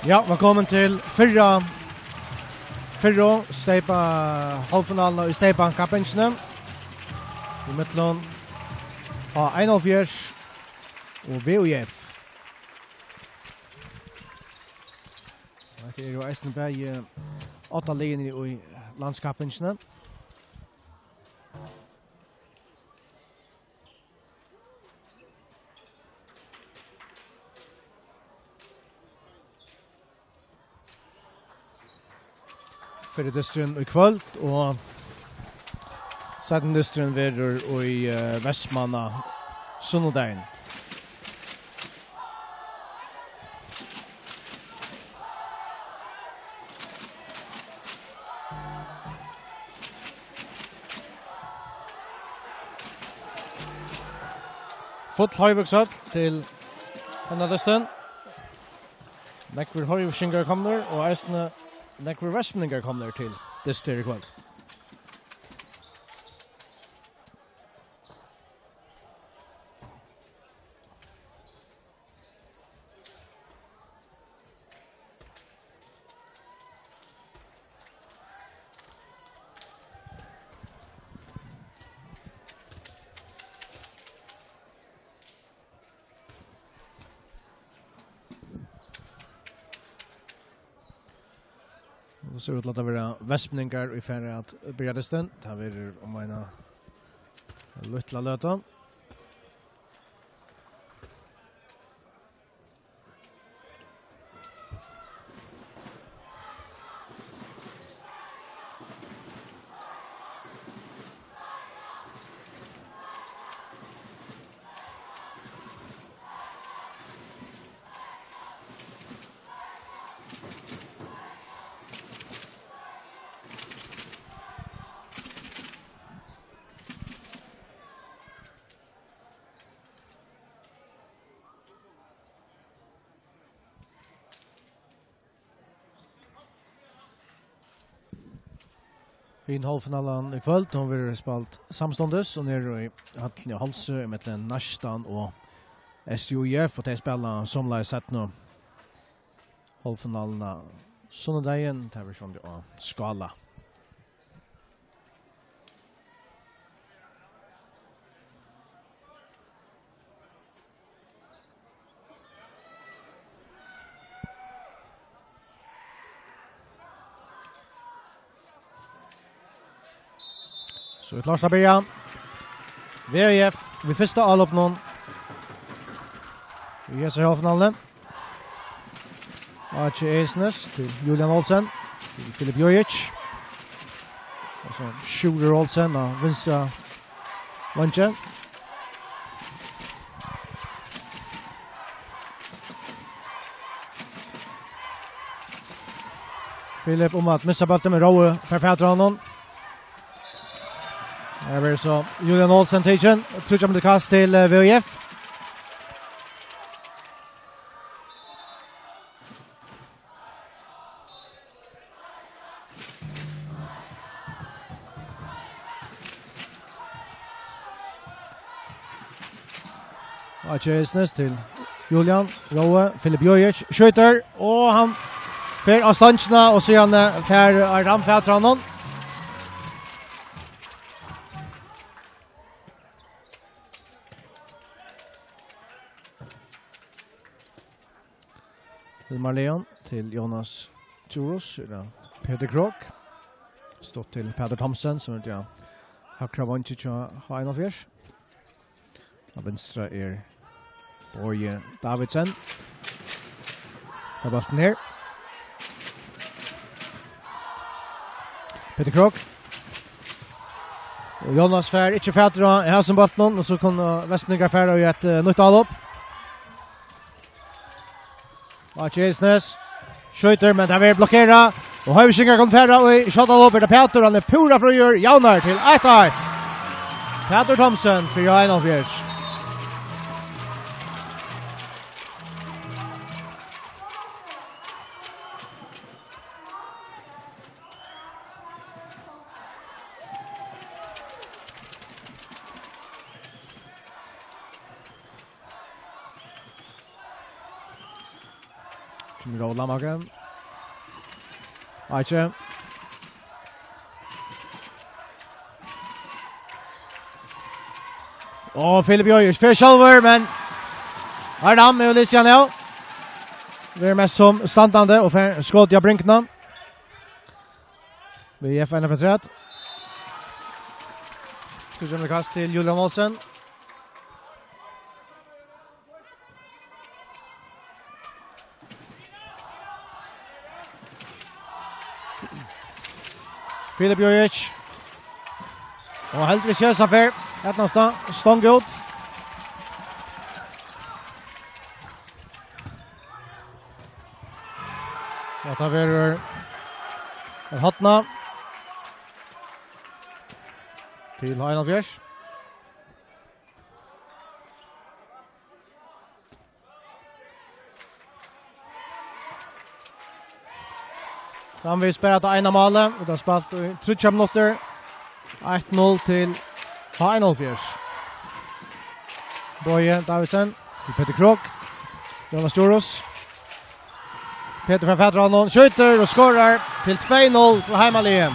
Ja, velkommen til fyrra steipa halvfinalen i steipan kappensene. I midtland av 41 og VUF. Det jo eisen bei 8 linjer i landskappensene. Fyrir distrin i kvöld, og sedan distrin verur i Vestmanna sunnudagin. Full høyvuksall til denne distrin. Nekkur høyvuksingar kommer, og eisne Nekkur Vestmanningar kommer til distrin i kvöld. Det ser ut til at det vil Vestmanningar i færre at bygge distrin. Det vil om en luttla løta. I halvfinalen i kvöld, de vil spalt samståndes, og nere i Hallen og Halse, mellom Narstan og SUF, og de spiller somla i sett nå. Halvfinalen av sunnudagin, det er sånn det å skala. Så vi klarar börja. VUF, vi första all upp någon. Vi ger sig halvfinalen. Archie Eisnes till Julian Olsen, till Filip Jojic. Och så Shooter Olsen av vänstra vänchen. Filip om att missa bollen med Rowe för Fädran. Här är så Julian Olsen tagen, tror jag med kast till VUF. Archesnes till Julian Rowe, Filip Jojic skjuter och han fer av stanchna och så han fer Aram Fädran. Marleon till Jonas Juros, Peter Krok. Stått till Peter Thomsen som är Hakra Vanchicha Heinolfjers. Av vänstra är Borje Davidsen. Där bollen ner. Peter Krok. Och Jonas fär inte färdra i halsen bollen och så kan Vestmanningar färda och ett nytt avlopp. Archesnes skjuter, men det är blockerat. Och Høyvusingar kan färra och i shotallopet är Peter. Han är pura fröjer. Jaunar till 1-1. Peter Thomsen för Heinolfjers. Rolla Magen. Aiche. Och Filip Jojic för själver men Adam med Lucian nu. Vi är mest som standande och för skott jag Brinkna. Vi är fan för trätt. Så kommer kast till Julian Olsen. Filip Jojic. Och helt vi kör affär. Ett nästa stång ut. Och tar vi Hatna. Till Heinald Fjärs. Framvis spelat ena målet och det har spelat i 30 minuter. 1-0 till Heinald Fjärs. Boje Davidsen till Peter Krok. Jonas Joros. Peter från Fädralnon skjuter och skorrar till 2-0 till hemmalige.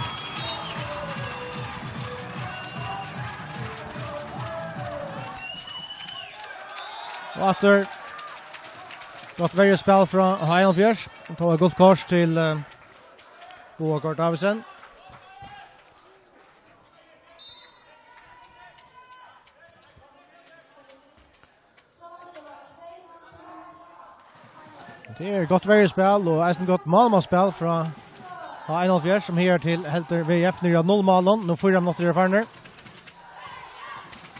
Och efter gott väldigt spel från Heinald Fjärs. De tar ett gott kors till Boje Davidsen. Det är gott värjespel och ett gott målmålsspel från Heinald Fjärs som här till Helter VF ner 0 målen. Nu 4 minuter erfarna.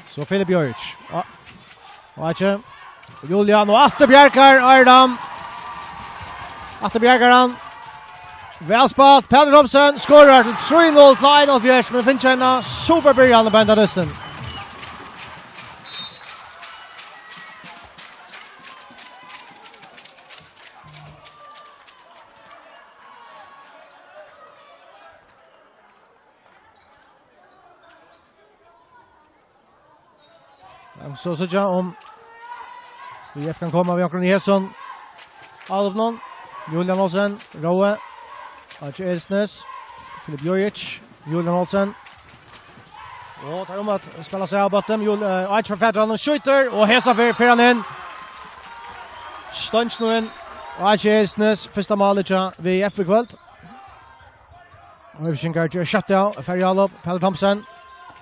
Så Filip Jojic. Ja. Watcha. Julian och Atte Bjerkar Ardam. Atte Bjerkaran. Välspalt. Peter Thomsen skorar till 3-0 till Heinald Fjärs men finns en superbörjan på ända resten. Så jag om VF kan komma vid Akron Jesson. Alvnon, Julian Olsen, Roe, Archie Elsnes, Filip Jojic, Julian Olsen. Och tar att spela sig av botten. Archie Fädralnon och skjuter och hesa för han in. Stunch nu in. Archie Elsnes, första målet till VF i kväll. Och vi skickar Chatta, Färjalop, Peter Thomsen.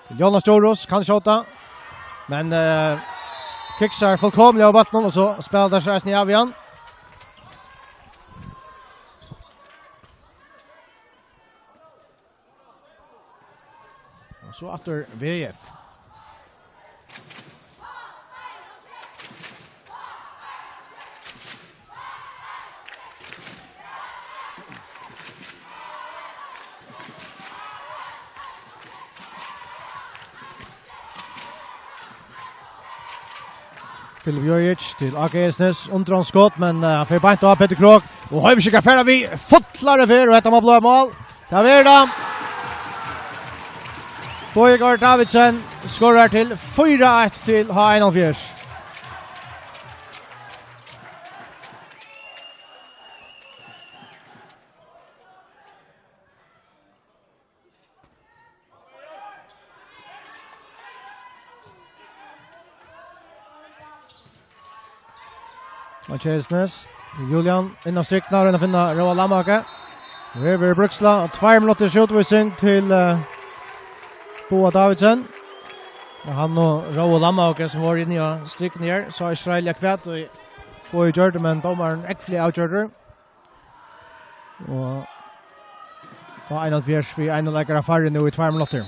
Jonas Joros kan skjuta. Men kicksar fullkomliga av botten och så spelar där sig i avian. Och så efter VF. Filip Jojic till AK Esnes under skott men han får bant av Peter Krok och Høyviskar färra vi fotlare för och ett av blå mål. Ta verda. Boje Davidsen skorar till 4-1 till Heinald Fjärs. Chesnes, Julian innan stycknar och finna Roa Lamaka. River Bruksla, 2 minuter skjutvisning till Boa Davidsen. Och han och Roa Lamaka som var inne i styck ner så Israel kvätt och Boa gjorde men domaren äcklig outgjorde. Och Heinald Fjärs vi en lägger affären nu i 2 minuter.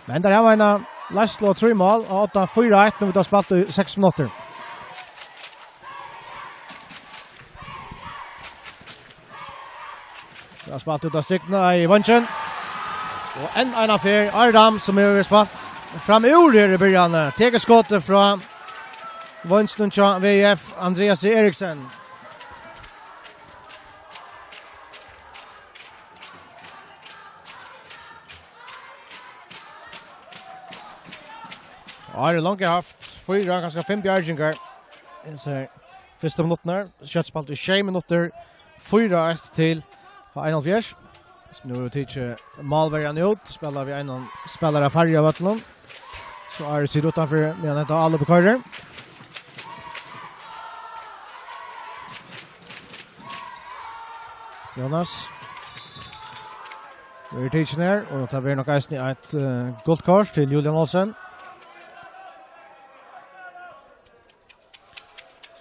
Men där var en Laszlo 3 mål och 8-4-1 nu vi har spelat i 6 minuter. Jag har spelat ut av styckna i vunchen. Och en affär, Ardam som har spelat fram ur i början. Tegerskottet från vunchen till VF, Andreas Eriksen. Ja, det är långt haft 4, ganska 5 bjärgingar. Så Första minuterna, köttspalt i 6 minuter, 4-1 till 1-4. Så nu tycker Malbergen ut, spelar vi en spelare färja vattnen. Så är det sig utanför medan det alla på körer. Jonas. Vi är tidsen här och då tar vi nog ett guldkors till Julian Olsen.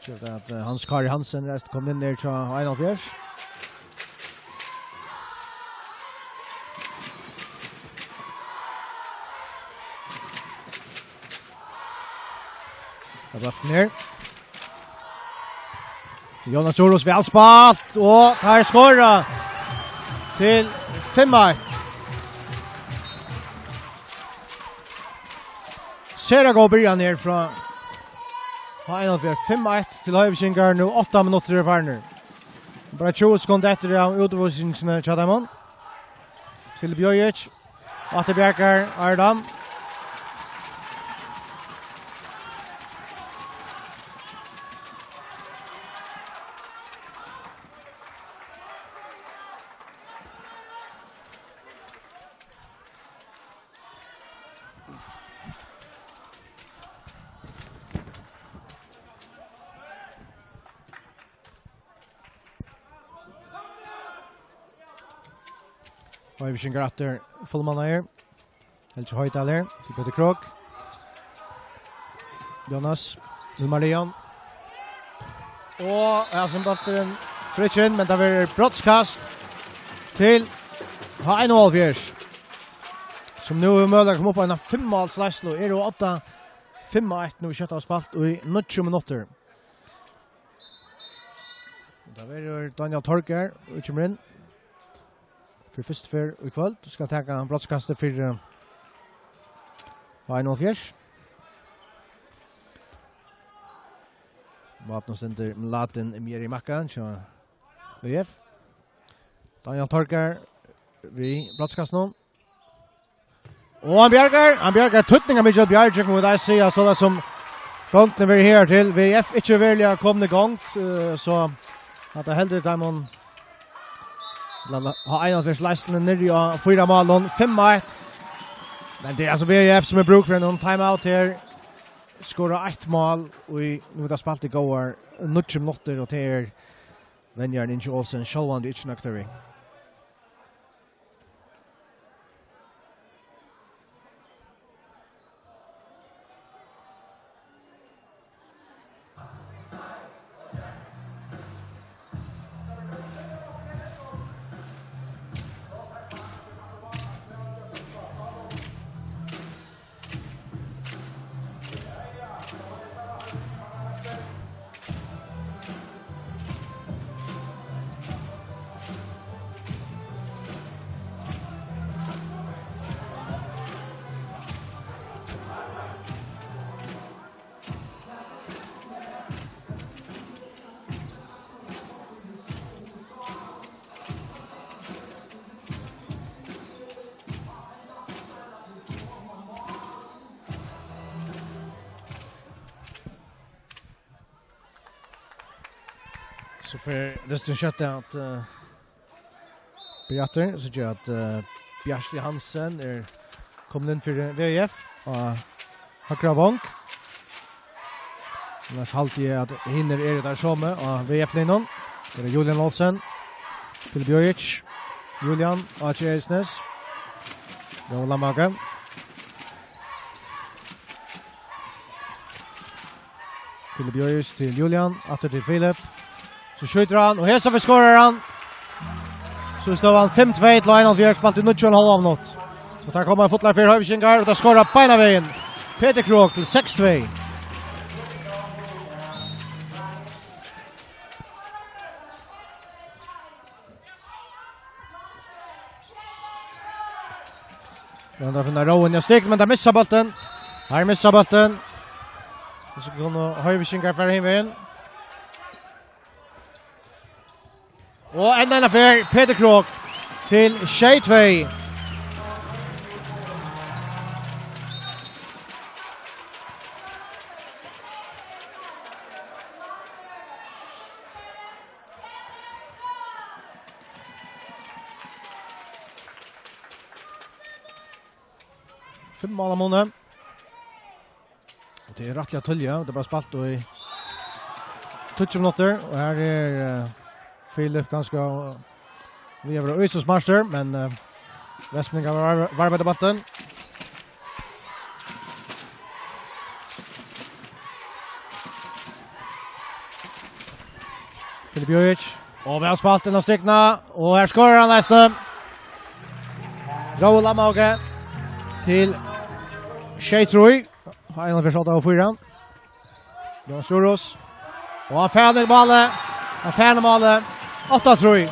Så att Hans Kari Hansen rest kom in ner till 1-4. Det var ner. Jonas Joros välspalt och här skora till 5-1. Serago börjar ner från 5-1 till Höjvikingar nu 8 minuter i varje. Bara 20 sekunder efter det utvisningen Chadamon. Till Bjojic. Atte Bjerkar Ardam. Och vi sjunger efter fullmanna här. Helt höjtal här. Till Peter Krog. Jonas. Ulmarion. Och här som batteren Fritchen. Men det var brottskast till Heinolfjers. Som nu möjligen kommer upp på en 5-måls Laslo. Är det 8-5-1 nu kött av spalt och i 90 minuter. Det var Daniel Torker och kommer in. För först för i kväll ska ta brottskastet för Heinolfjers. Vapnostenter Latin mer i mackan så VF. Daniel Torker vi brottskast nu. Och han bjärgar tutningar med Job Bjärg mot där ser så där som gångt när vi här till VF inte välja komna gång så att det helt Diamond har en av de slästen ner och 4 mål 5-1. Men det är alltså VF som är bruk för en timeout här. Skora 1 mål och nu där spalt det går 90 minuter och till Venjar Ninja Olsen Shalwan det inte nökter vi. Så för det står kött att Beater så gör att Bjärsli Hansen är kommit in för VF och högra bank. Men alltid att hinner är det där som och VF-linjen. Det är Julian Olsen till Bjojic. Julian Achesnes. Jola Maga. Till Bjojic till Julian, åter till Filip. Så skjuter han, och här så skorar han. Så står han 5-2 till Lionel Björk, spalt i 90,5 minutt. Så där kommer en fotlar för Höjvikingar, och där skorar beina vägen. Peter Krog til 6-2. Den där finner Rowan jag stig, men där missar bollen. Här missar bollen. Så kommer Höjvikingar för hemvägen. Och en affär Peter Krog till 6-2. 5 mål av måned. Det rettelig tølja, det bare spalt i 20 minutter, og her Filip ganske vi har vært Øysens master, men Vestming har varmet debatten. Filip Jojic, og vi har spalt inn av stykkene, og her skårer han nesten. Raul Amauge til Sheitrui. Har en av 8-4. Jonas Storos. Og han ferdig målet. Han ferdig målet. 8-3.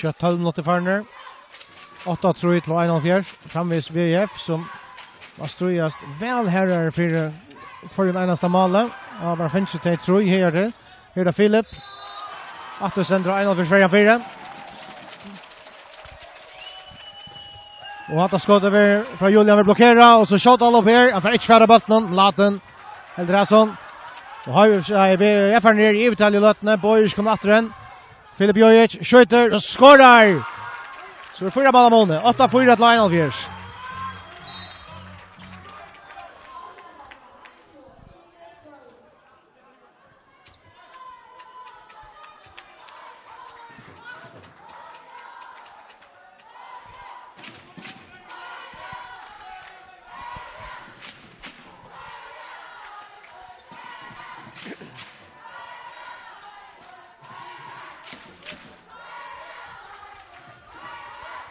Kjøtt 12 minutter farner. 8-3 til 1-4. Framvis VF som var strøyast vel herrer for den eneste målet. Ja, bare finnes det 3 her til. Her er Filip. 8 sender 1-4. Og hatt skott over fra Julian vil blokkere, og så skjøt alle opp her. Han får ikke færre bøttene, Laten, Helder Hasson. Og har vi VF her nere i Ivitalje løttene, Boyers kommer etter den. Filip Jojic skjuter og skårer. Så det 4 mål av måned. 8-4 til 1-4.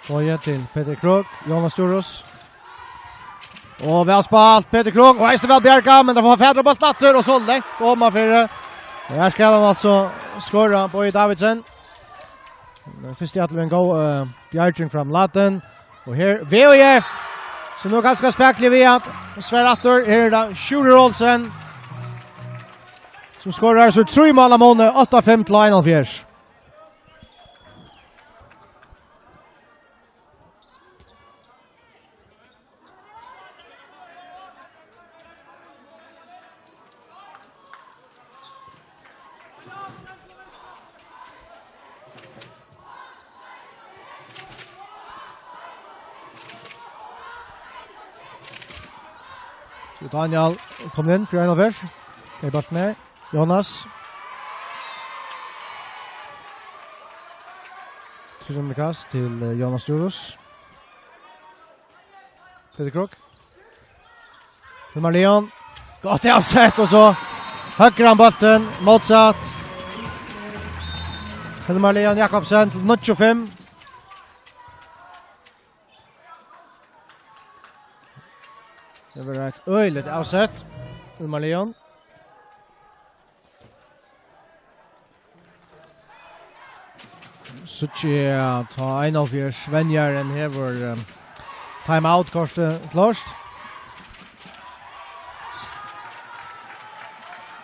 Boje til Peter Krog, Jonas Storos. Og vel spalt Peter Krog, og Eiste vel Bjerka, men det får fædre bolt natter, og så lett om av 4. Og her skal han altså skåre Boje Davidsen. Først i at vi en god Bjerking fra Laten. Og her VOF, som nå ganske spekler vi at Sverre Atter, her er det Sjure Olsen, som skårer så 3 mål av måned, 8-5 til 1-4. Daniel kommer inn, 4-1. Det bort med Jonas. Tredje kast til Jonas Storos. Peter Krok. Hilmar Leon. Godt jeg har sett, og så høkker han bolten, motsatt. Hilmar Leon Jakobsen til 25. Det var et øyligt avsett. Hilmar Leon. Suttje ta 1-4 Svenjaren hever time-out korset klart.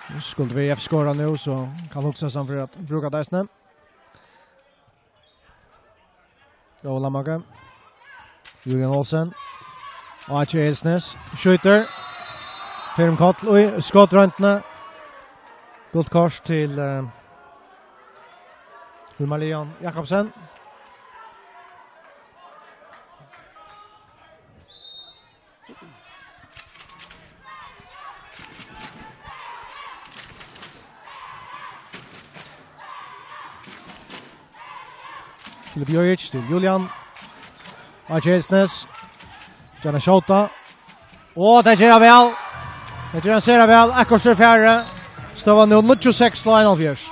Nu skulle VF skåra nu så kan också sam för att bruka däsne. Jola Magge. Julian Olsen. Archie Elsnes skjuter. Firm Kotl skottröntne. Gott kors till Hilmar Leon Jakobsen. Filip Jojic till Julian. Archie Elsnes. Janne Shota. Och det gör väl. Det gör ser väl. Akkurat för fjärde. Står nu 26 line fjärs.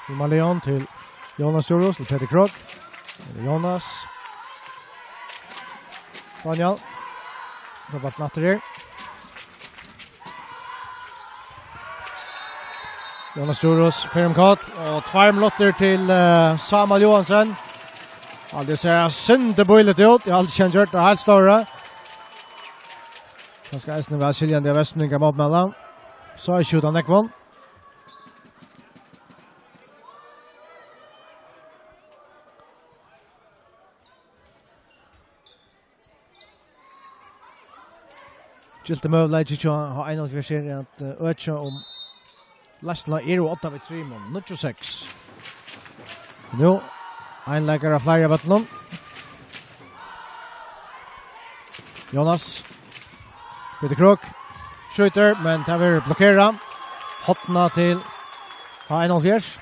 Hilmar Leon till Jonas Joros till Peter Krog. Jonas. Daniel. Robert Natterer. Jonas Joros, Fermkott och 2 minuter till Samuel Johansson. Aldrig ser synd det bojlet ut. Jag har aldrig känt gjort det helt stora. Han ska ästna väl skiljande av Västningar mot mellan. Så är skjutan Nekvon. Gilte möjlighet att ha en av serien att öka om Lastla är 8 vid 3 mån, 96. Nu, en lägger av flera vattnen. Jonas. Peter Krok. Skjuter, men tar vi blockera. Hotna till H1-4.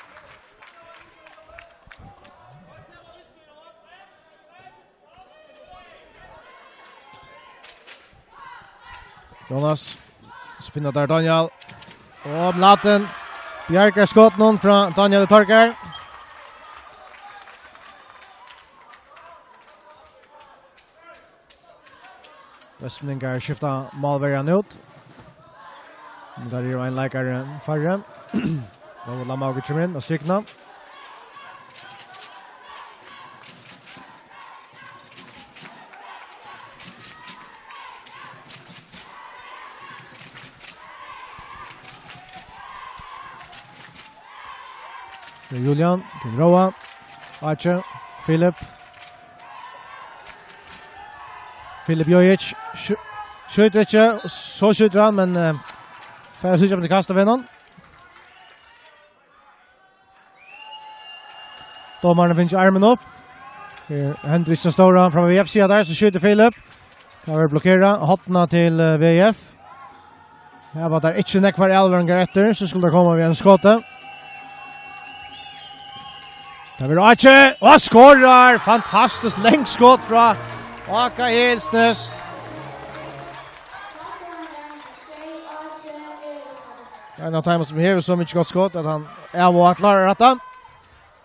Jonas. Så finner där Daniel. Och Blatten. Bjerkar skott någon från Daniel Torkar. Västningar skiftar målvärjan ut. Där är en läkare färre. Då vill Lamauger kommer in och strykna. Julian, till Roa, Arche, Filip Jojic, skjuter inte, så skjuter han, men färre syns om det kastar vännen. Domaren finns armen upp. Hendriksson står från VF-sidan där, så skjuter Filip. Kan vi blockera, hotna till VF. Här var där inte näck var Elveren går efter, så skulle det komma vid en skåte. Där vill Arche, och skorrar! Fantastiskt längdskott från Aka Helsnes. En av timerna som hever så mycket gott skott att han är och att klara detta.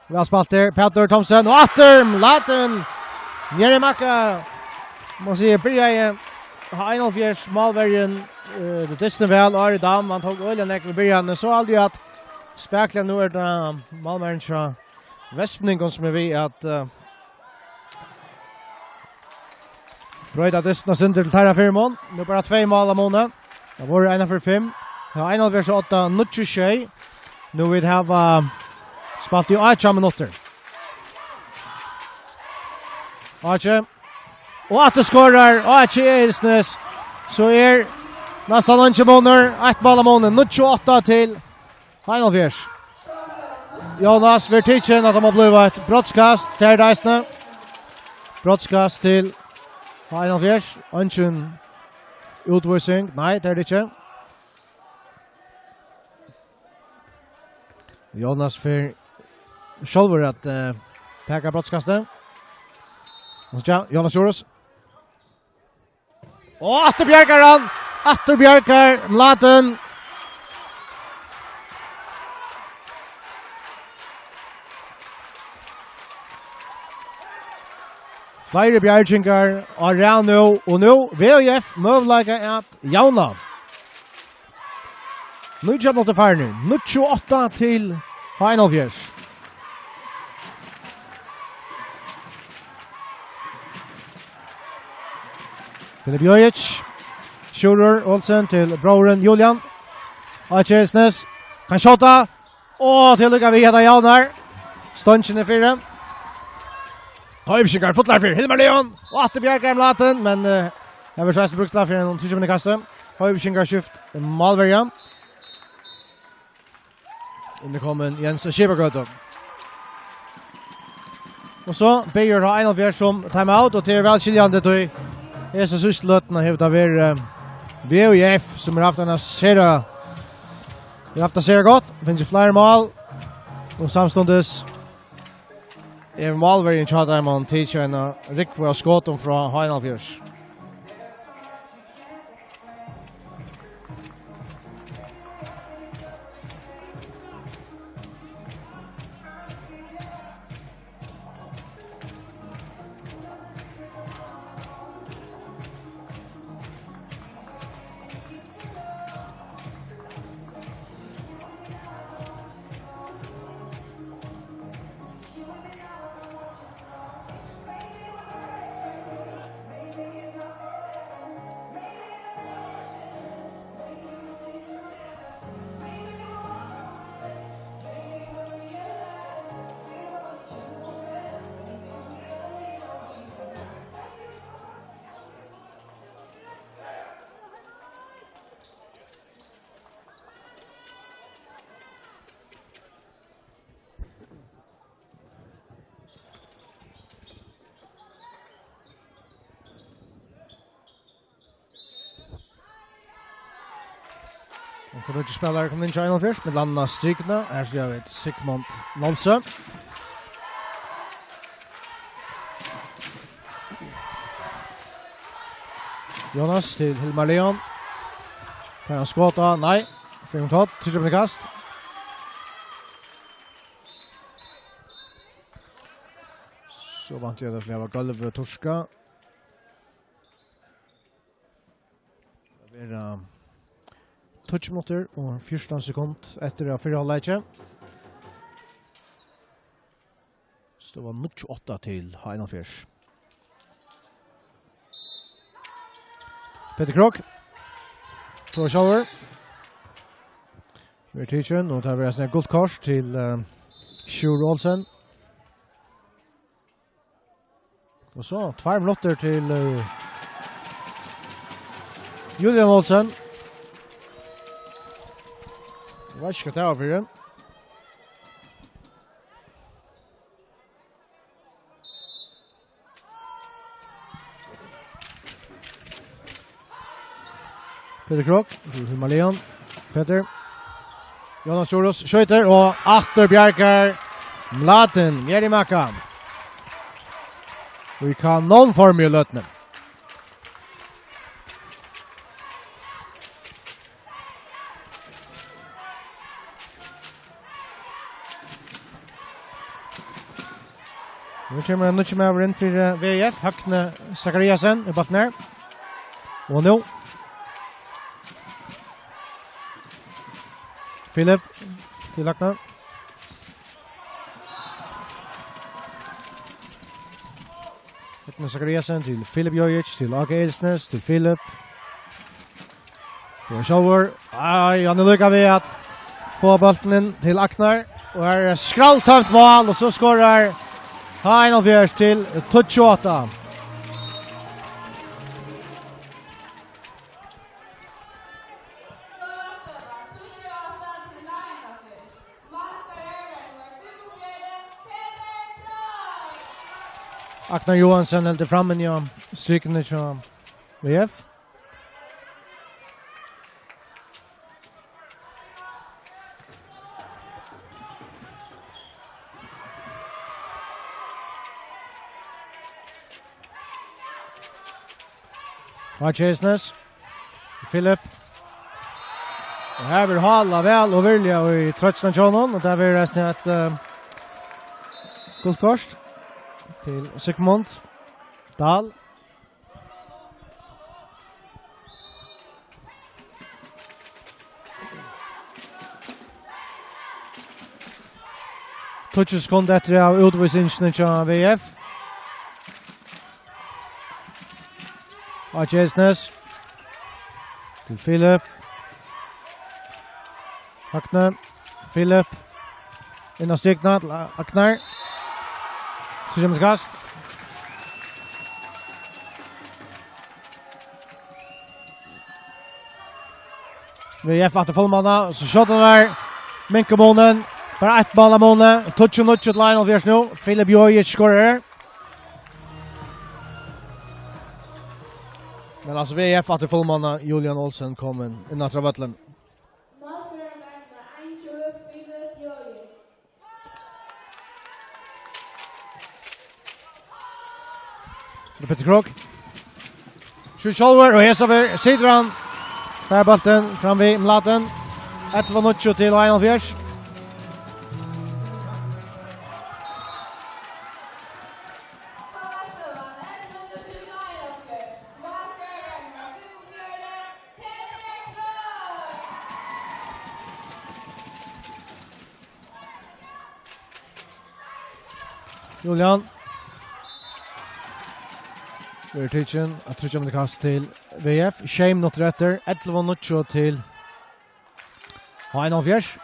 Vi har spalt där, Peter Thomsen och Atterm, Laten, Jerry Macka. Man ser börja ha en av fjärs malvärjen, det distan väl, Ari Dam, han tog oljan vid början, så aldrig att spekla nu är det malvärjen så Västningen som är vi att Brøyda distan synder til Terra Firmon. Nu bara 2 mål av måned. Det var 1-5. Ja, 1-8, 9-6. Nu vill ha spalt i 8 minutter. Arche. Och att det skorrar. Arche Eilsnes. Så är nästan 9 måneder. 1 mål av måned. 9-8 till 1-4. Jonas Vertichen att de har blivit ett brottskast. Terdeisne. Brottskast till 1-4. Ønskjen utvisning. Nei, det er det ikke. Jonas for sjølver at peka brottskastet. Jonas Joros. Og Atter Bjerkar han! Atter Bjerkar, Mlaten. Flere bjergingar og Rano, og nå VF møvlaga at Jauna. Nu er det færne, 28 til H1-4. Filip Jojic, Sjurur Olsen til broren Julian. Achersnes kan skjota, og tillukka vi heter Jaunar. Stønchen er 4. Høyvskikkar fotlar for Hilmar Leon og Atte Bjerkheim Laten, men jeg vil sveise brukt for en 20 minutter kastet. Høyvskikkar skift Malverja. Innekommen Jens Skjebergøte. Og så Beyer har 1-4 som timeout, og til velskiljande til Hese Sysløtene har det vært VUF som har haft en serie. Vi har haft en serie godt, finnes flere mål, og samståndes Malverjen Chadheimon teacher en riktig av skåten fra H1-4. För då spelar kommer in China först med landa strikna. Här ser vi Sigmund Nolse. Jonas till Hilmar Leon. Kan han skåta? Nej. Filmtott, tycker kast. Så vant jag att släva golv torska. Det blir touchminuter och 14 sekund efter att förra halvlek. Så det var 28 till Heinolfjärs. Peter Krok. Pro shower. Vi teachen och tar vi en guldkors till Sjur Olsen. Och så 2 minuter till Julian Olsen. Vad ska ta över igen? Peter Krok, Himalayan, Peter. Jonas Joros skjuter och Arthur Bjarkar Mladen Mjerimaka. Vi kan någon form i lötnen. Nu kommer han inte med över in för VF. Hökne Zachariasen i bollen här. Och nu. Philip till Hökne. Hökne Zachariasen till Philip Jojic, till Ake Edsnes, till Philip. Det är shower. Han är lycka vid att få bollen in till Aknar. Och här är skralltömt mål och så skorar Heinolfjärs till 28. Aknar Johansson helt fram en ja, strykande från VF. Chesnes. Philip. Och här vill Halla väl och vilja i trötstan Jonon. Och där vill resten ett guldkors till Sigmund Dahl. Touches sekund efter av utvisningen till VF. Chesnes till Philip. Hökne. Philip. Innan stigna till Aknar. Så kommer kast. VF att fullmanna. Så skjuter där. Minkamonen. Bara ett ball av måne. Touch och nudge till Heinolfjärs nu. Philip Jojic skorar. Men alltså VF att fullmanna Julian Olsen kommer in att rabatten. Peter Krok. Skjut Scholver och Hesaver sitter han. Där bollen fram vid Mladen. 1-0 till Heinolfjärs. Julian. Vi är teachen att trycka med kast till VF. Shame not rätter. 11-0 till Heinolfjärs.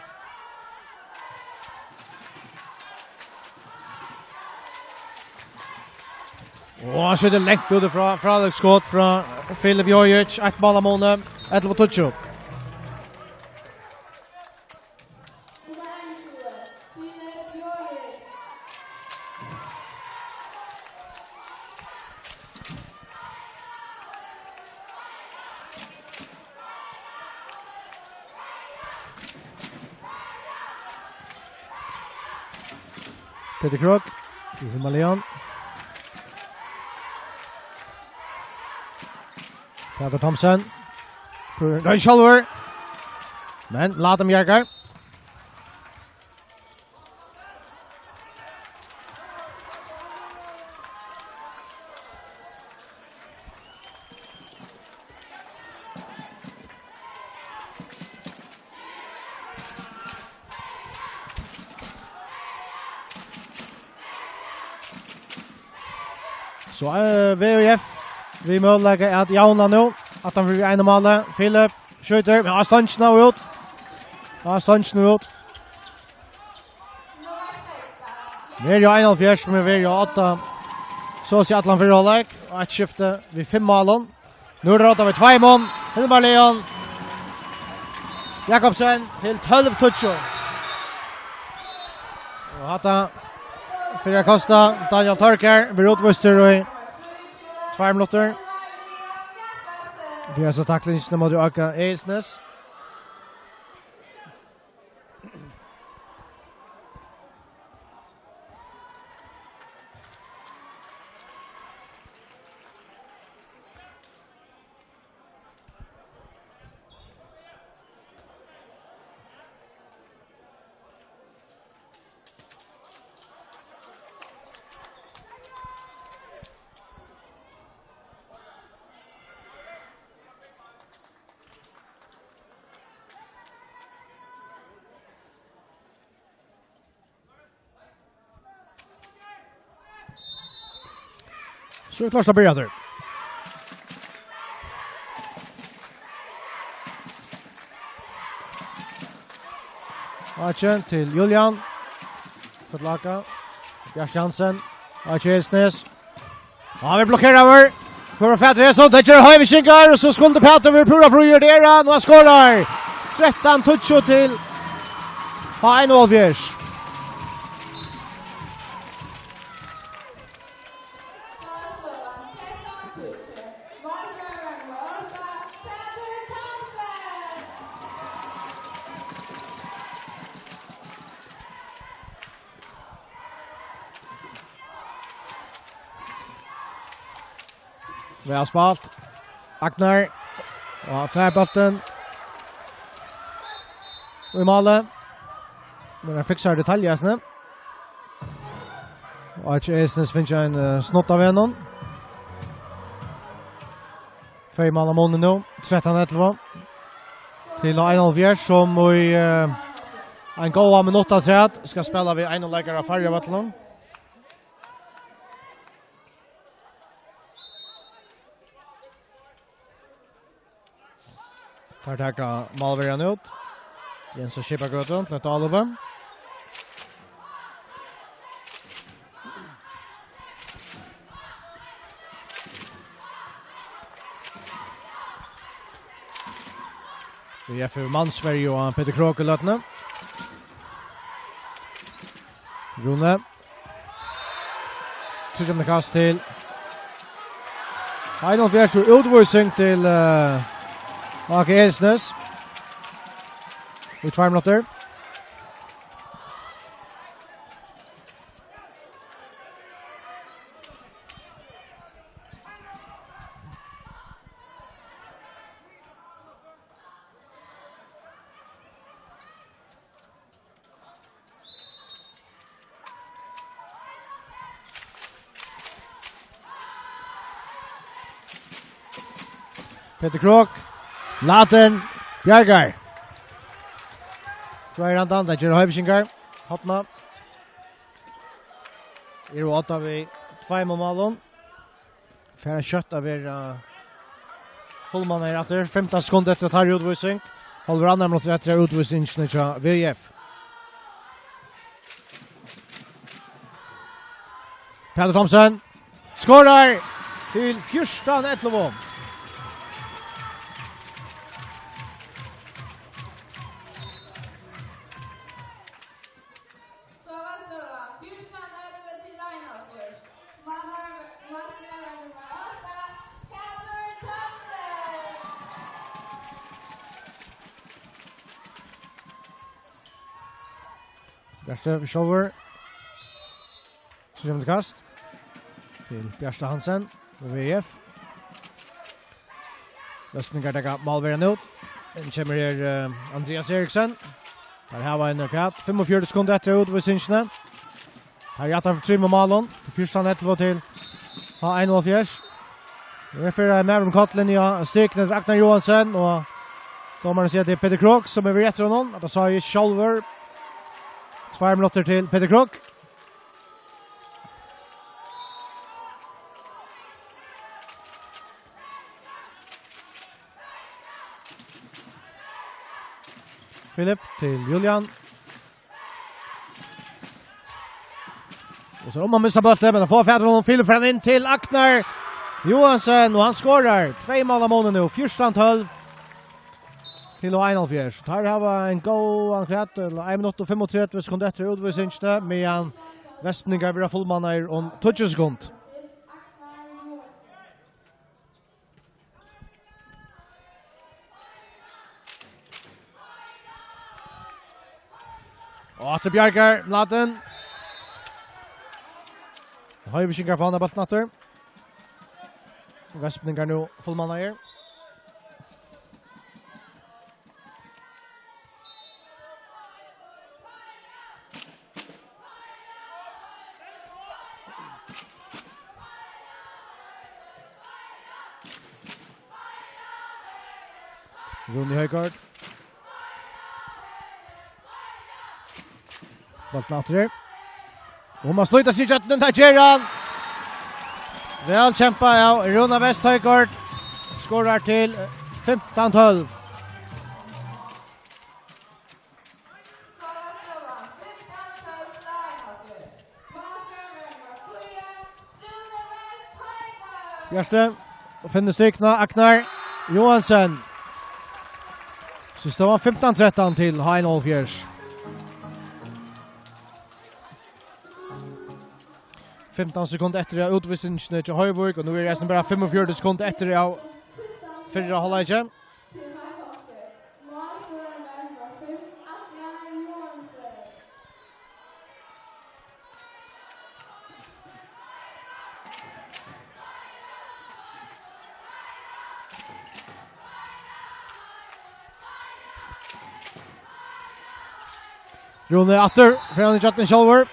Och han skjuter längt ut från Alex Scott från Philip Jojic. Ett ball av måne. 11-0. Peter Krok. Himalian. Peter Thompson. Røy Kjolver. Men Latem Jerker. Så VUF vi möjliga att jauna nu att han vill ena mål. Philip skjuter men Astanch nu ut. Astanch nu ut. Mer ju en fjärs med vi 8. Så ser Atlant för hållet och ett skifte vid 5 mål. Nu råtar vi 2 mål. Hilmar Leon. Jakobsen till 12 touch. Och hata för Costa Daniel Torker Berotvuster i 2 minuter. Vi har så tacklingsna mot Aka Eisnes. Så klart att börja där. Archen till Julian. Tillbaka. Björn Jansen. Archesnes. Ja, vi blockerar över. För att fatta det så tar Höjvikingar och så skulle Peter över Pura Fröjer där. Nu skorar. 13 touch till Hein Olvers. Vi har spalt. Agnar. Og färbolten. Og i målet. Men jeg fikser detaljesene. Og ikke Eisnes finner en snott av en. 2 mål av måneden nå. 13-11. Til 1,5 som i en god minutt av tred skal spille vi 1 leggere av Fargevattelon. Tar tacka Malverian ut. Jens och Skipagöten till Alova. Vi är för Mansberg och Peter Krok och Lötne. Rune. Tredje kast till. Final fjärde utvisning till Aka Eisnes. I 2 minuter. Peter Krok. Laten Bjergar. Tvärrandan, det gör Höjvikingar. Hoppna. I 8 vi 2 mål. Färre kött av fullmann är efter 15 sekunder efter att ha utvisning. Håller andra mot rätt utvisning till VF. Peter Thompson skorar till 14-11. Björste Kjolver. Tredje kast. Til Bjørsta Hansen. VF. Løsninger der Malveren ut. Den kommer her Andreas Eriksen. Der har vi en katt. 45 sekunder etter utvisningsene. Her jatter for 3 med Malon. Fyrstand etter til Ha-1-4. Det er for Mærum Kotlin, ja. Stikner Ragnar Johansen. Og dommeren sier til Peter Krok, som er ved etter honom. Da sa jeg Kjolver. 2 minutter til Peter Krok. Philip til Julian. Og så om han missar bollen, men han får fædre honom. Philip fram inn til Aknar Johansen, og han skårer. 2 mål av måneden nå, 14-12. Til 1-4. Tar har vi en god ankret, 1 minutt og 35 sekunder etter utvisningsene, med Vestningar blir fullmanner om 20 sekunder. Og til Bjarkar, Mladen. Høybeskinkar for han av baltnatter. Vestningar nå fullmanner. Rune Høygård. Baltnatter. Og man slutar sig kjøtten til Kjeran. Vel kjempa, ja. Rune Vest Høygård skårer til 15-12. Bjørste. Og finner strykna. Aknar Johansen. Så står han 15-13 til Ha-1-4. 15 sekunder etter av utvisningsene til Høyborg, og nå er det bare 45 sekunder etter av fyrre halvleikje. Rune Atter, fra Jatten Kjolver.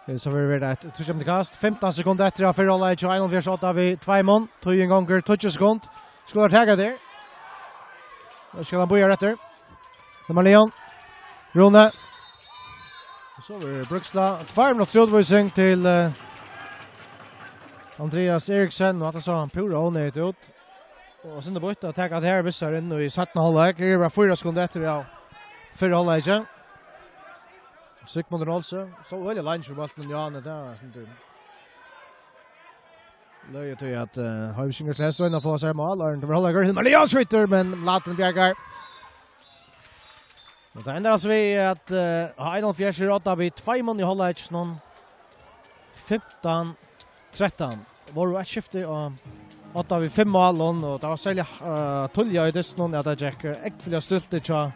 Så vi vil et trusjemte kast. 15 sekunder etter av fyrre i 21-48 vi 2 mån. 2 ganger 20 sekunder. Skulle ha tagget der. Da skal han boja etter. Nummer Leon. Rune. Så vi Bruksla. 2 minutter utvisning til Andreas Eriksen. Og at så han pura åndet ut. Og sen det bytte att ta här vissar in i 17 halvlek. Det var 4 sekunder efter av förra halvleken. Sigmund Rolse så väl lunch för bollen ja det där sånt. Löjer till att Höjsingers läsarna får sig mål och det håller går men Leon skjuter men Laten Bjergar. Och det ändrar så vi att Ha-1-4 8 vid 2 mål i halvleken 15-13. Var ett skifte och 8 vid 5 mål och det var sälja Tulja i dessen att det gick äckliga stilte till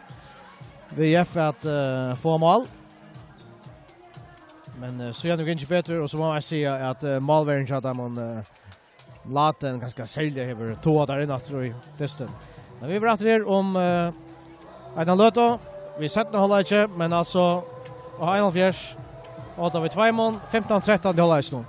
VF att få mål. Men så är det nog inte bättre och så må jag säga att målvärden så att man Laten ganska sälja över 2 där inne tror jag dessen. Men vi pratar om en löto vi sätter hålla men alltså Ha-1-4 8 vid 2 mål 15-13 det håller nu.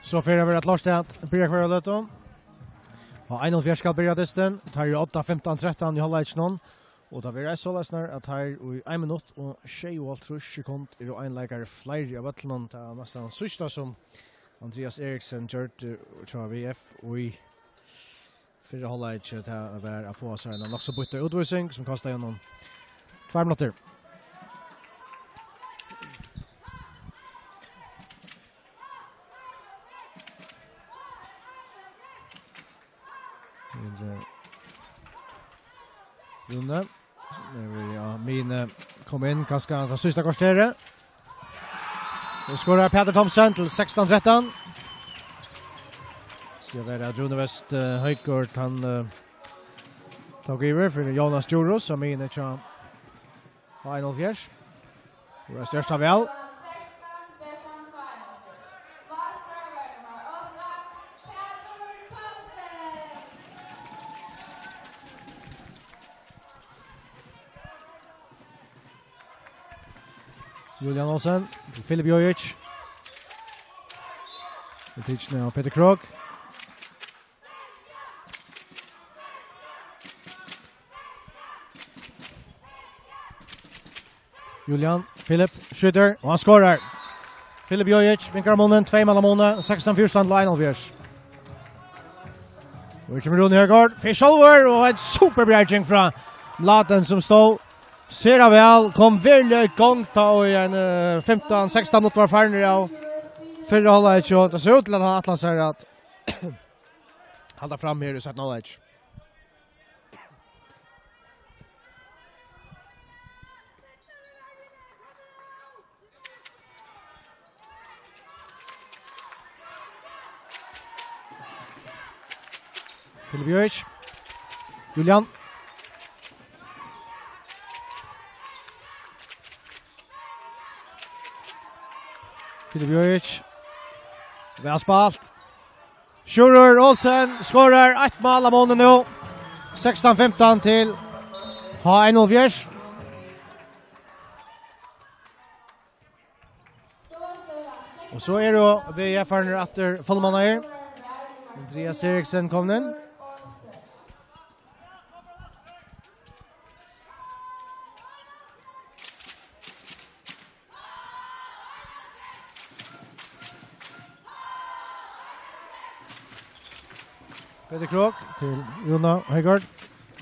Så för över att Lars börjar kvar lite. Och Einol Fjär ska börja distan. Tar ju 8-15-13 i halvlek någon. Och då blir det så läsnar att här i 1 minut och 22 sekund är det en läkare flyr av vattnet nästan sista som Andreas Eriksson gjort tror VF och i förra halvlek att vara att få sig en också bytte utvisning som kostar honom 2 minuter. Junne. Ja, min kom in kanske den sista kvarteret. Nu skorar Peter Thomsen till 16-13. Så det är June West Höjkort han tog över för Jonas Djuros som är inne till Final Fjärs. Det är största väl. Julian Olsen, Filip Jojic. Det är nu Peter Krog. Julian, Filip skjuter och han skorar. Filip Jojic vinkar månen 2 mål månen 16-14 Lionel Viers. Och kommer Ronny Högård, Fischover och en superbridging från Laten som stod. Ser väl kom väl igång ta i en 15-16 minuter var färdig av förra halvlek så det ser ut till att han Atlas säger att hålla fram här i sätt knowledge. Filip Jojic. Julian. Filip Jojic. Väl spalt. Schurer Olsen skorar 1 mål av månen nu. 16-15 till Einol Fjärs. Och så är det vi erfarna efter Fallmanna här. Andreas Eriksson kom in. Peter Krog till Jonna Högård.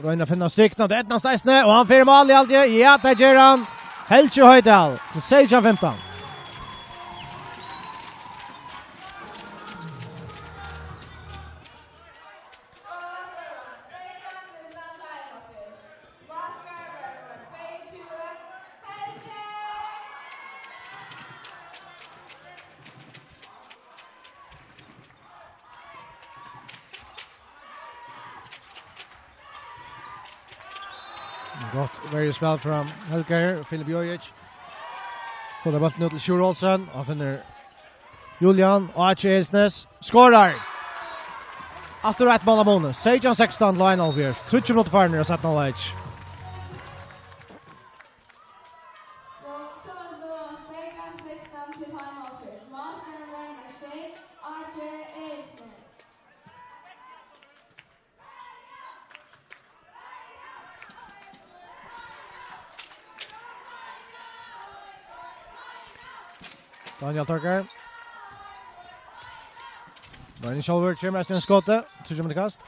Och innan finna styckna det ettna stajsne och han fyrer mål i allt. Ja, det gör han. Helge Høydal till 16-15. Gott, very spel från Helge Filip Jojic. Får det bollen ut till Sjur Olsen. Han finner Julian och Archie Esnes. Skorar! After 1 mål av månen. 16-16 Lionel Viers. 30 minuter farner och satt någon ledge. Daniel Torkar. Daniel Schalver kommer efter en skotte. 30 minuter kast.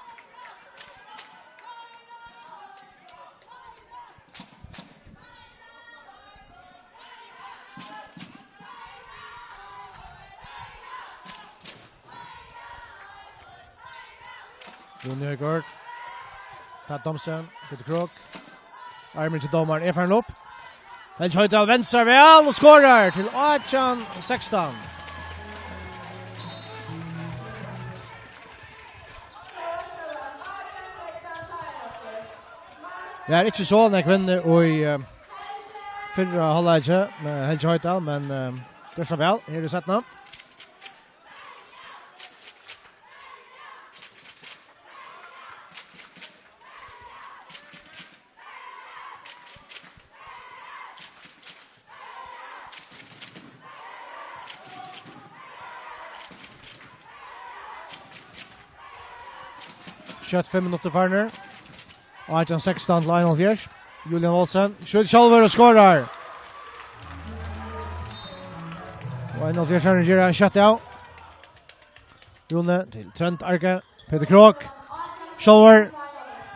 Ronny Høgård. Pat Thomsen. Peter Krog. Armin til domaren Efern upp. Helge Høydal venstre vel og skårer til 18-16. Det er ikke så når kvinner i fyrre halvleie med Helge Høydal, men det er så vel. Her er sett nå. Kjøtt 5 minutter farner. 18-16 til Einolf Fjers. Julian Olsen. Skjøtt Kjolver og skårer. Og Einolf Fjers har gjør en kjøtt av. Rune til Trent Arke. Peter Krok. Kjolver.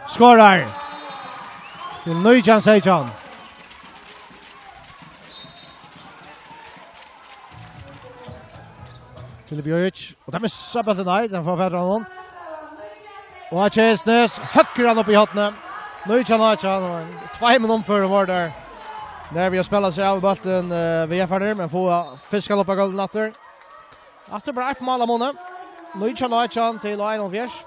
Skårer. Til Nøyjan Seijan. Filip Jojic. Og det er Sabbath Night. Den får fædre han. Og Acheisnes. Høkker han opp i hattene. Nøyjan Acheisnes. 2 minutter før var der. Der vi har spillet seg av i balten ved Jefferner. Men får fiskal opp av golden natter. Atter bare 1 mål av måned. Nøyjan Acheisnes til Einolf Fjers.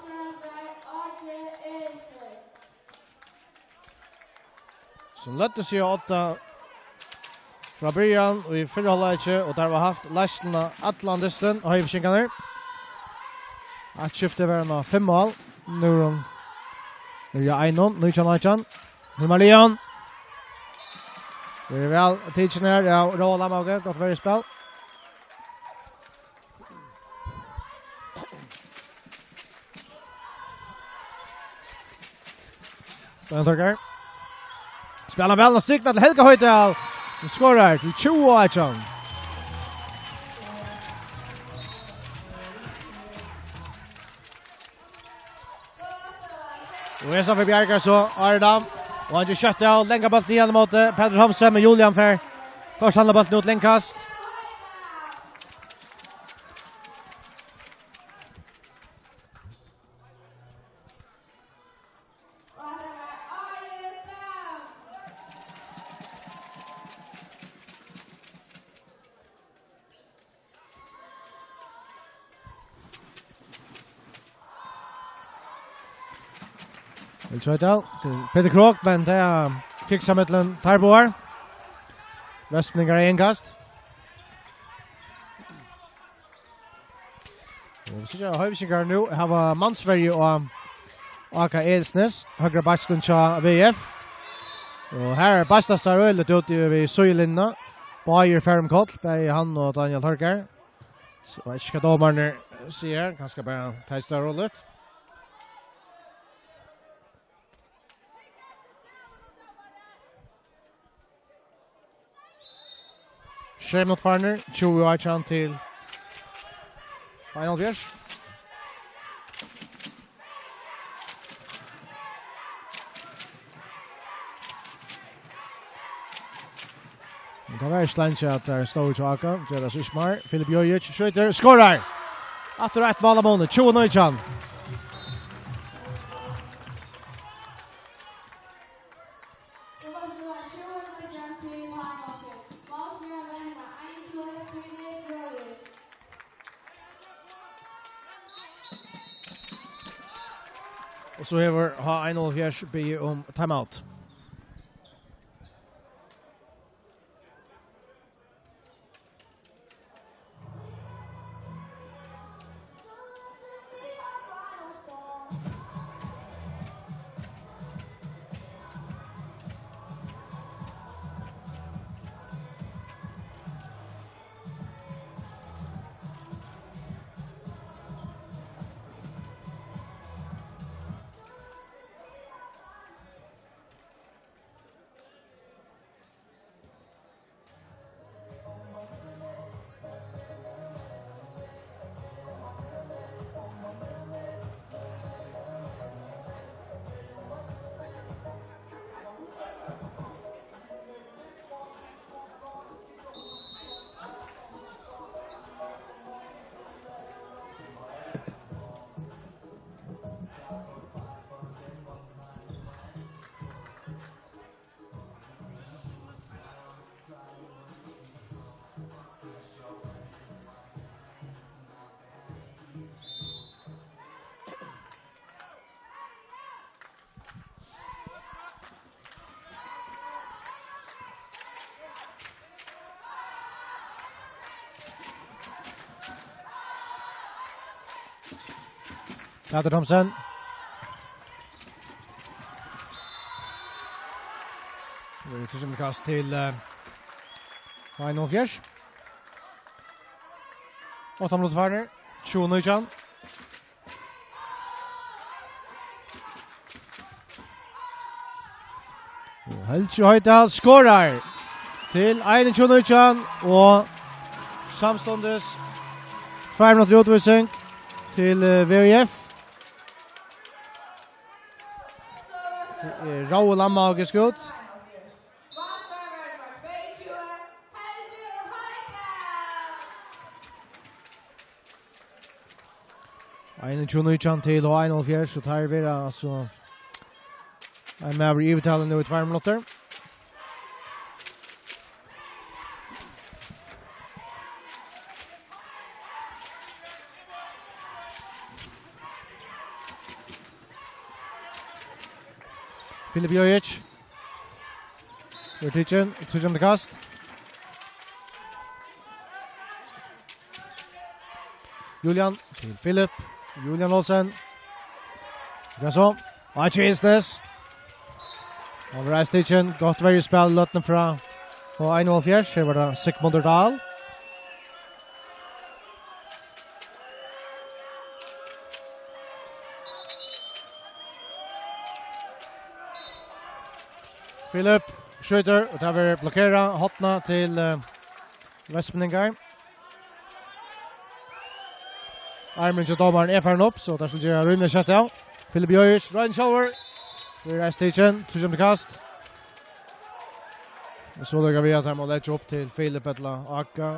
Som løtte seg 8 fra början och i förra halvlek och där var haft Leicester Atlantisten och höjskinkar. Att skifta var 5 mål. Nu är Einon, nu Chan. Himalian. Det är väl teachen här, ja, Roland Mauge, gott för spel. Den torkar. Spelar väl styckna till Helga Höjtal. Han skorar till 20-18. Och Esa för Bjarkar så Ardam. Och han gör kött av länga bollen igen mot Peter Thomsen med Julian för. Först handlar bollen ut längkast. Tredje Peter Krok, men det er kicksamhetlen Tarboar. Röstningar i enkast. Vi ser ikke høyvisingar nå. Her var Mansverge og Aka Elsnes. Høyre Batsten til VF. Og her er Bastas der øylet ut i Søylinna. Bayer Fermkoll, bei han og Daniel Torkar. Så jeg vet ikke hva dommerne sier. Kanskje bare ta et større rolle ut. Skjer mot Farner, 20-18 til Einolf Fjers. Det var slanche at der står i Aka, Jeras Ishmar, Filip Jojic, skjøter, skårer! Efter 1 mål av måned, 20-19. Och så har Einolf Fjers be om timeout. Peter Thomsen. Det är till kast till Einolf Fjers. 8 minuter kvar. 20-19. Helge Høydal skårar til 21-19 og samståndes 2 minutter utvisning til VIF. Raul Lamma og skutt. Ein Chunuchan til og 1-4 så tar vi altså en med i uttalen nå i 2 minutter. Filip Jojic. Vertichen, til kast. Julian til Filip. Julian Olsen. Gasson. Achesnes. Over Stichen. Godt veldig spill løtene fra på 1-4. Her var det Sigmundur Dahl. Filip skjuter og tar blokkera hotna til Vestmenningar. Armin til domaren ferdig opp, så der skal gjøre rymlig kjøtt av. Filip Jojic, Ryan Schalver. Vi Stichen, til kast. Så lukker vi at her må lette opp til Filip Etla Aka.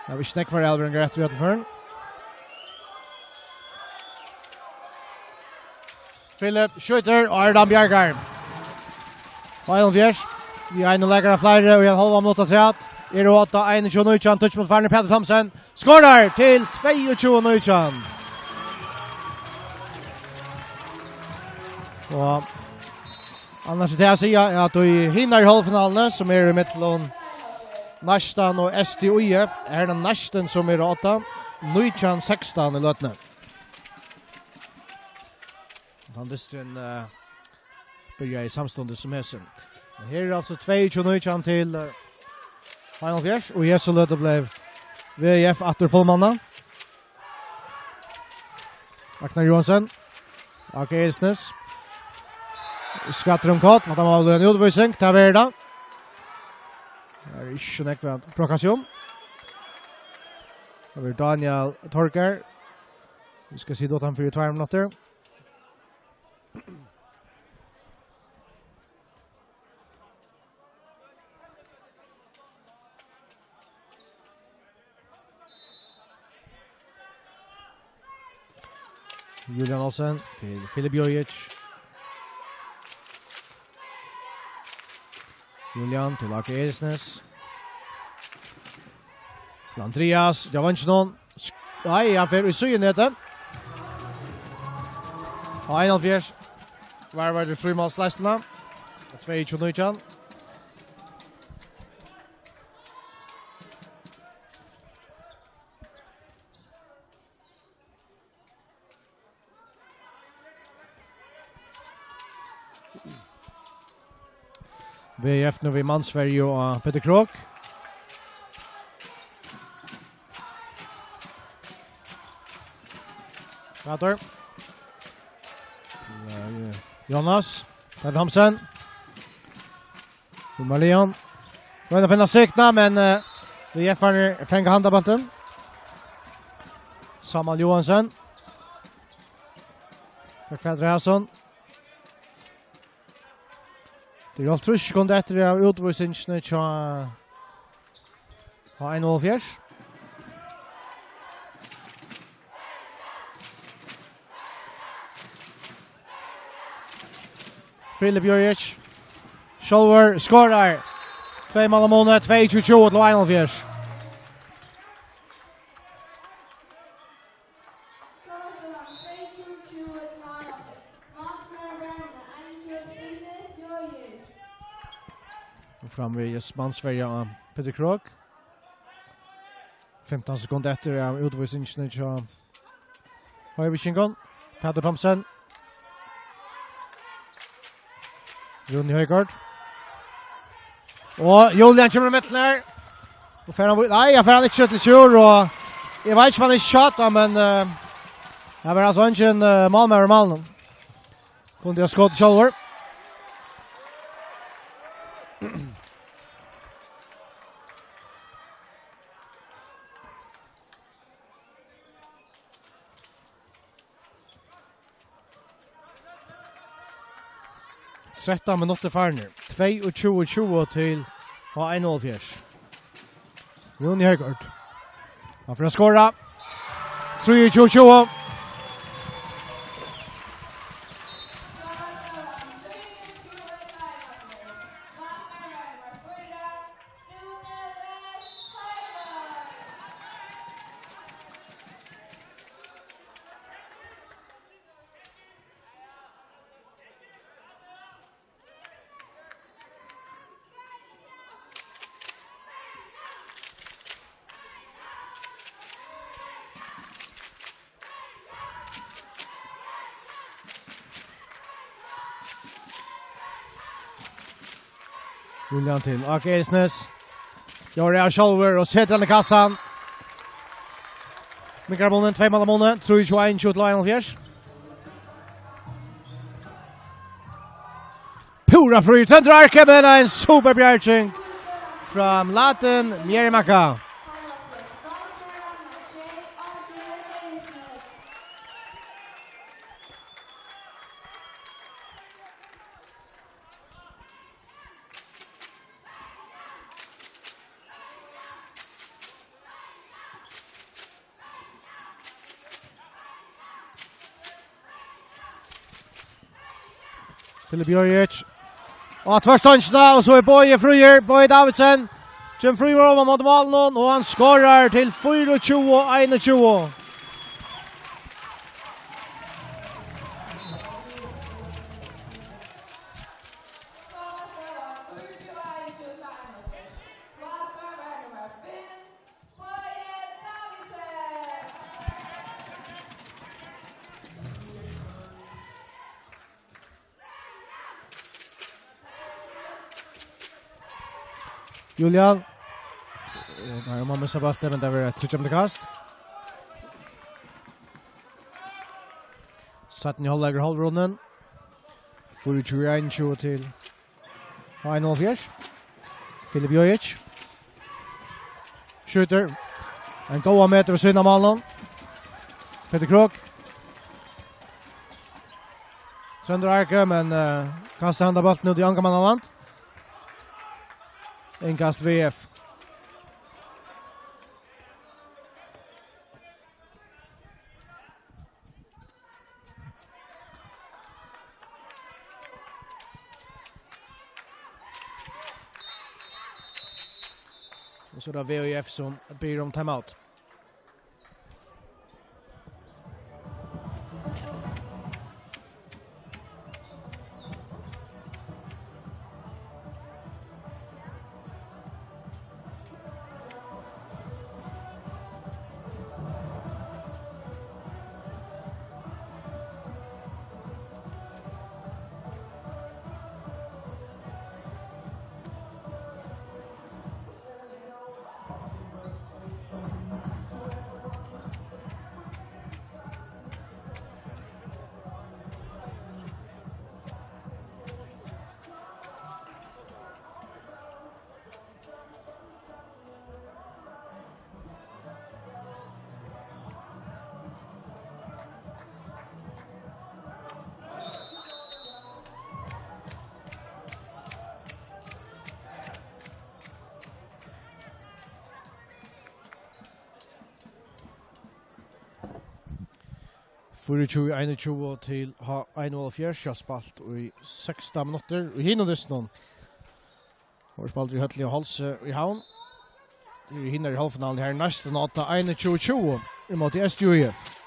Det er vi snakk for Elveren Grett rett for. Filip skjuter og Ardan Bjergar. Final fjers. Vi har en läggare flere og en halv minutter til at. 21-19, touch mot Ferner Peter Thomsen. Skårar til 22-19. Og annars til jeg sier at vi hinner i halvfinalene, som i midtelen Næstan og STUIF, er den Næsten som 8, 19-16 i løtene. Den distrin börjar i samståndet som hesen. Her er altså 22-19 til Final Fjers, og Jesu løte ble VIF atter fullmanna. Ragnar Johansen, Ake Elsnes, skatter kott, at han var en utvisning, til Verda. Det er ikke nekve provokasjon. Det er Daniel Torker. Vi skal si det han for 2 minutter. Julian Olsen til Filip Jojic. Julian til Ake Elsnes. Til Andreas Javansson. Nei, han fer i sygen etter. Og 1-4. Hver var det frimålslestene. 22-19. VF nu vid Mansverige og Peter Krok. Kater. Jonas. Peter Thomsen. Marleon. Går å finne strykna, men VF fänger handabalten. Samuel Johansson. Fredrik Hasson. Det er alt trusk kom det etter av utvisningsene til 1-4. Filip Jojic. Schalver skårar. 2 mål måned, 2-22 til 1-4. Fram vid Mansverige og Peter Krok. 15 sekunder etter av utvisningsene til Høyvikingen. Peter Thomsen. Rune Høygård. Og Julian kommer med midten her. Nei, jeg får han ikke til kjør, og jeg vet ikke hva han er kjøtt, men jeg var altså ikke en mal med Malen. Kunde jeg skått Kjølver. 13 minutter farner. 22-20 til H1-0-4. Rune Høgård. Han får skåra. 3-20. Julian til Akesnes. Gör det själver och sätter den i kassan. Mikrofonen 2 mål mål. 3-21 till Lionel Fjärs. Pura fri Tendrarke med en superbjärching från Latin Mierimaka. Filip Jojic. Och tvärståndsna och så är Boje Fröjer, Boje Davidsen. Jim Fröjer mot målen och han skorar till 24-21. Julian. Nej, man missar bollen men det var ett tredje kast. Satt ni håller hållrunden. 4-21 till Final Fjärs. Filip Jojic. Skjuter. En goda meter vid sidan av målen. Peter Krok. Sönder Arke men kastar handa bollen ut i Ankermannaland. Inkast VF. Och så då VF som ber om timeout. För 21 till H1-4 shotspalt i 16 minuter. Och hinner det någon. Och spalt i Hötli och Halse i Havn. Det hinner i halvfinalen här nästa natta 21-20 emot SJUF.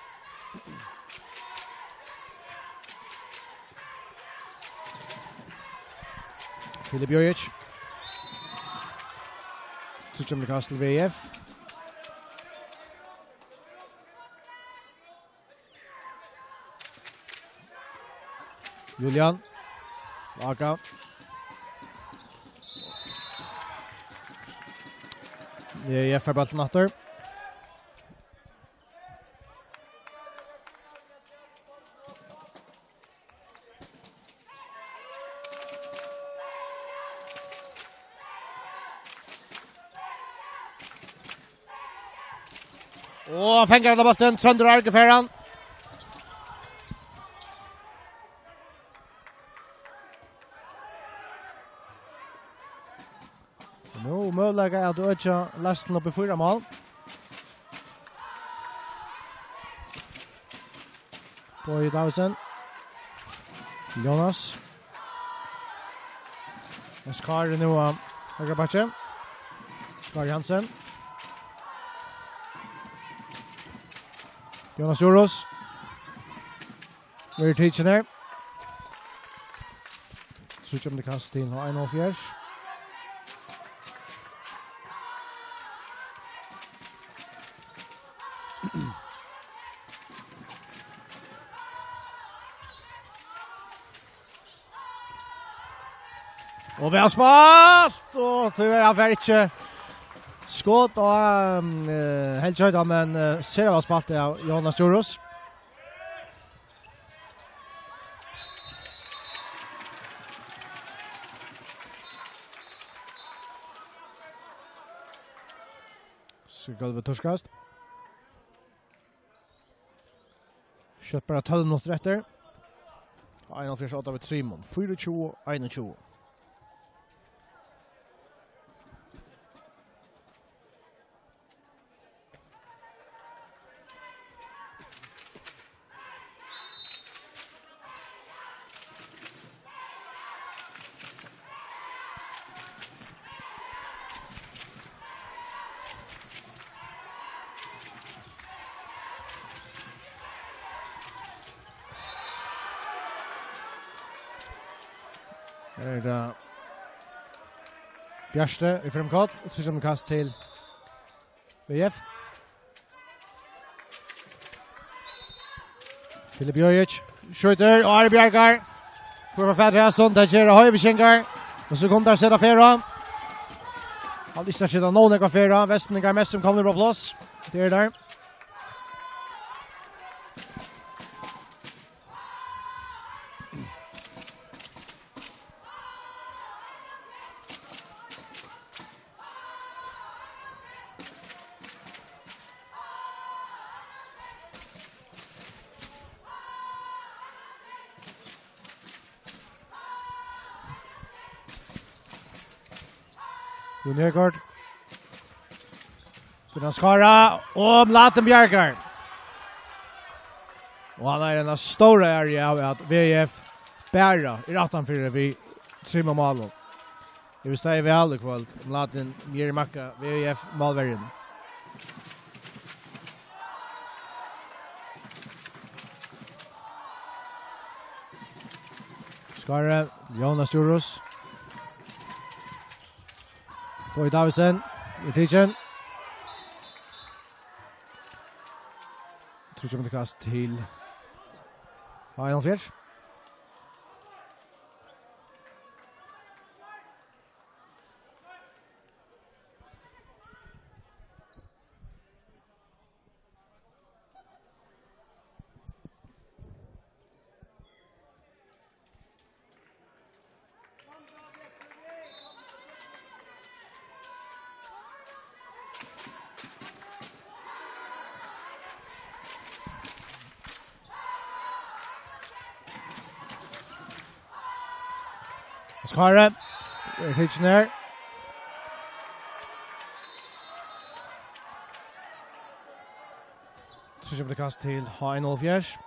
Filip Jojic. Tjumli Kastel VF. Julian. Laka. Det är förbalten efter. Och fänger den bollen sönder Arkefäran. Nu möjliga att öka lasten upp i 4 mål. Boy Dawson. Jonas. Skar nu högra backen. Skar Hansen. Jonas Juros. We're teaching there. Switch om det kast till 1-4. Och vi har spalt! Och tyvärr har vi inte skott och helt köjda, men ser det var spalt av Jonas Juros. Så golvet torskast. Kött bara 12 minuter efter. 1-4 av Simon. 24-21. Det Bjärste i fremkall, och så som kast till VF. Filip Jojic skjuter och Arbjergar. För färra sånt där ger höjbeskänkar. Och så kommer där sätta färra. Han listar sig då någon kvar Västningar mest som kommer på plats. Det är där. Junegård. Finna skara och Mlaten Bjergar. Och han är en stor area av att VF bära i rattan för vi trimma mål. Det vill säga vi alla kväll. Mlaten Bjermacka VF målvärden. Skara Jonas Juros. Boy Davison, retention. Tror jag det kast till Final Fish. Skara. Retention där. Så kommer det kast till Final Fish.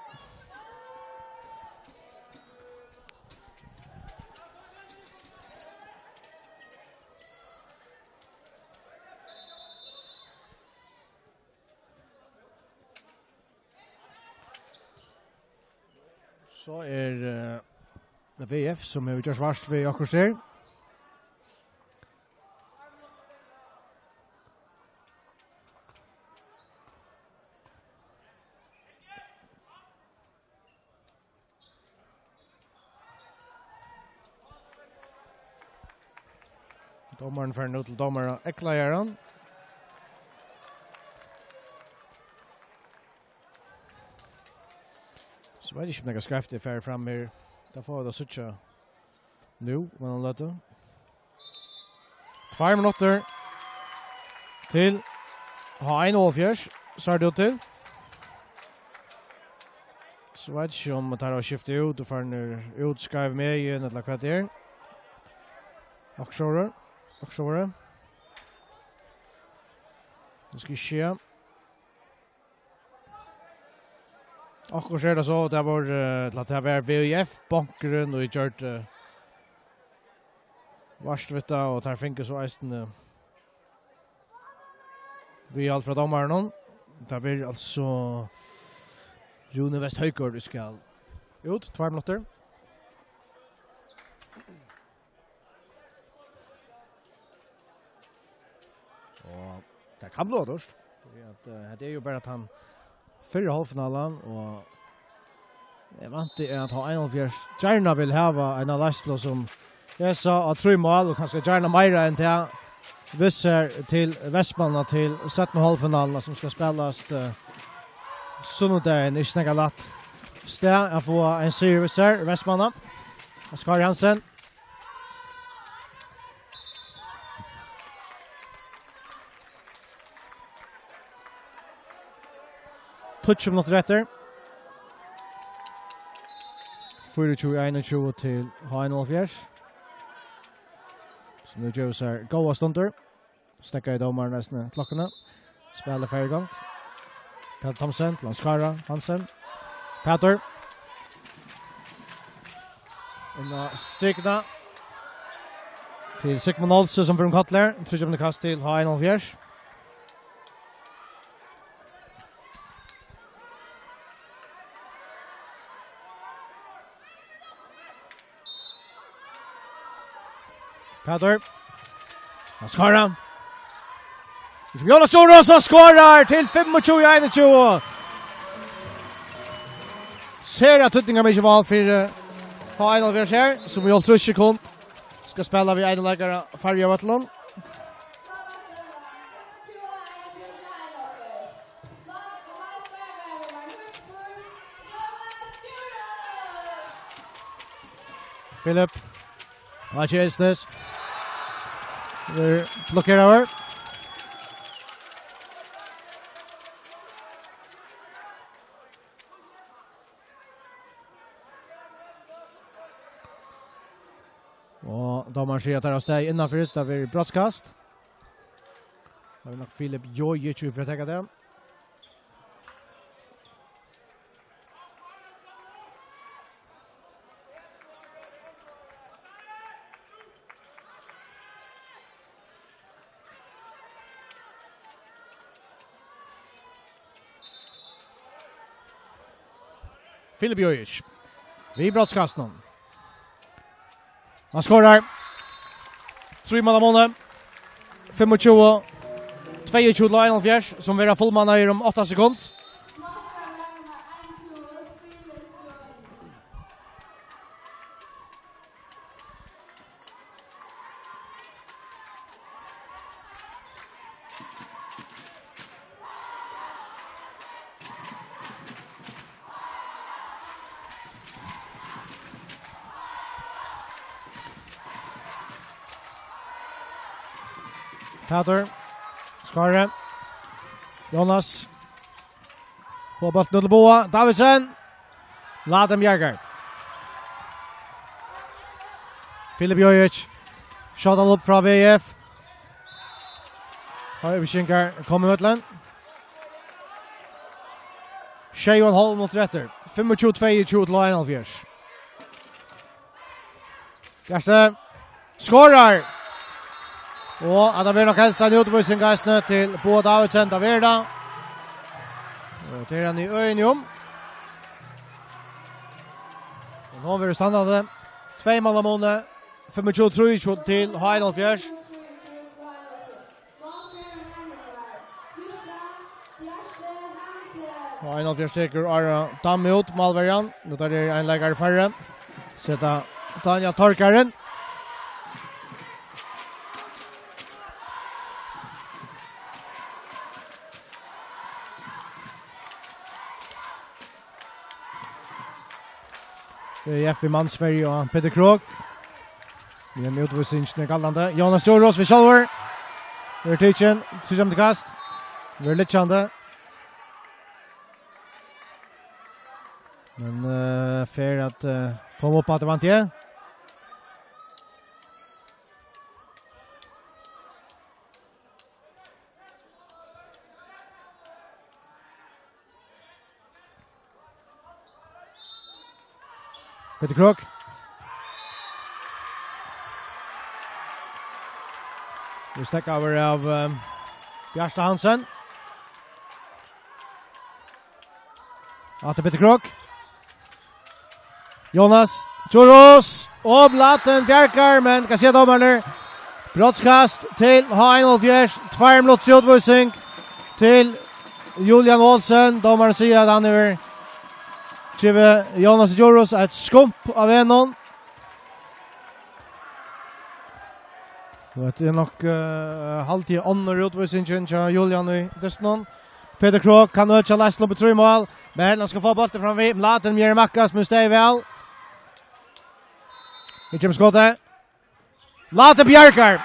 Så är VF som har gjort svarst vid akkurat der. Dommeren får nå til dommer Eklajeren. Så vet jeg ikke om jeg har skrevet det færre frem her. Da får jeg da suttje nu, men han løter. 2 minutter til ha 1-0-fjers, så er det ut til. Så vet jeg ikke om det tar å skifte ut, og får han ut, skrive med igjen, eller hva det er. Aksjåret. Det ska ske. Och så är det så det var att det var VUF bankgrund och gjort varstvita och tar finke så eisten vi allt från domaren. Det blir alltså Rune West Høygaard skal ut 2 minutter. Og det kan bli återst. Det er jo bare at han før halvfinalen, og jeg vant til at ha 71 gjerne vil hava en av Laslo som jeg sa at 3 mål, og kanskje gjerne mer enn det visser til Vestmanna til 17 halvfinalen som skal spilles sundagen, ikke snakka latt sted. Jeg får en service her, Vestmanna. Askari Hansen. Touch om noe etter. 24-21 til H1-4. Så nu gjør vi seg gode stunder. Snekker i dommer nesten klokkene. Spiller ferdig gang. Peter Thomsen, Lanskara, Hansen. Peter. Inna strykene. Til Sigmund Olse som får en kattler. Tryggende kast til H1-4. Peter. Lanskara. Jonas Jonas skorar till 25-21. Ser att tuttingar mycket val för final vers här som vi håller 3 sekund. Ska spela vi en lägare Farja Vattlon. Philip. Matchesnes. Blockerar över. Och då man ser att det är steg innanför just där vid brottskast. Har vi nog Filip Jojic för att täcka det. Filip Jojic. Vi brottskasten. Han skorar. 3 mål av målet. 25-22 til 71 som vil ha fullmanna i om 8 sekunder. Peter. Skare. Jonas. Får bollen til Boa. Davidsen. Ladem Jäger. Filip Jojic. Shot all up fra VF. Høyviskinkar kommer mot land. 6,5 mot retter. 25-22 til 41. Gerste. Skårar. Og at det blir nok helst en utvisning til Boa Davidsen da Verda. Og til han i Øynjom. Og nå vil det stande 2 mål av måned. 25-23 til H1-4. H1-4 stikker Ara Damme ut, Malverjan. Nå tar det en leggere færre. Setta Tanja Torkaren. Jeff i Mansberg og Peter Krog. Vi er med utvisningen kallende. Jonas Joros ved Kjallver. Vi er tidsen. Sysam til kast. Vi er litt kjande. Men fer at komme opp at det vant jeg. Peter Krok. Vi stekker over av Bjarsta Hansen. At Peter Krok. Jonas Joros. Og Blatten Bjerkar, men kan se dommerne. Brottskast til H1-Fjers. 2 minutter utvisning til Julian Olsen. Dommerne sier at han er Chive Jonas Joros et skump av en. Det er nok halvtid ånder utvisningen til Julian i Destnon. Peter Krok kan øke Laszlo på 3 mål, men han skal få bolten fram vid. Mladen Mjeri Makkas med steg vel. Det kommer skottet. Mladen Bjerkar.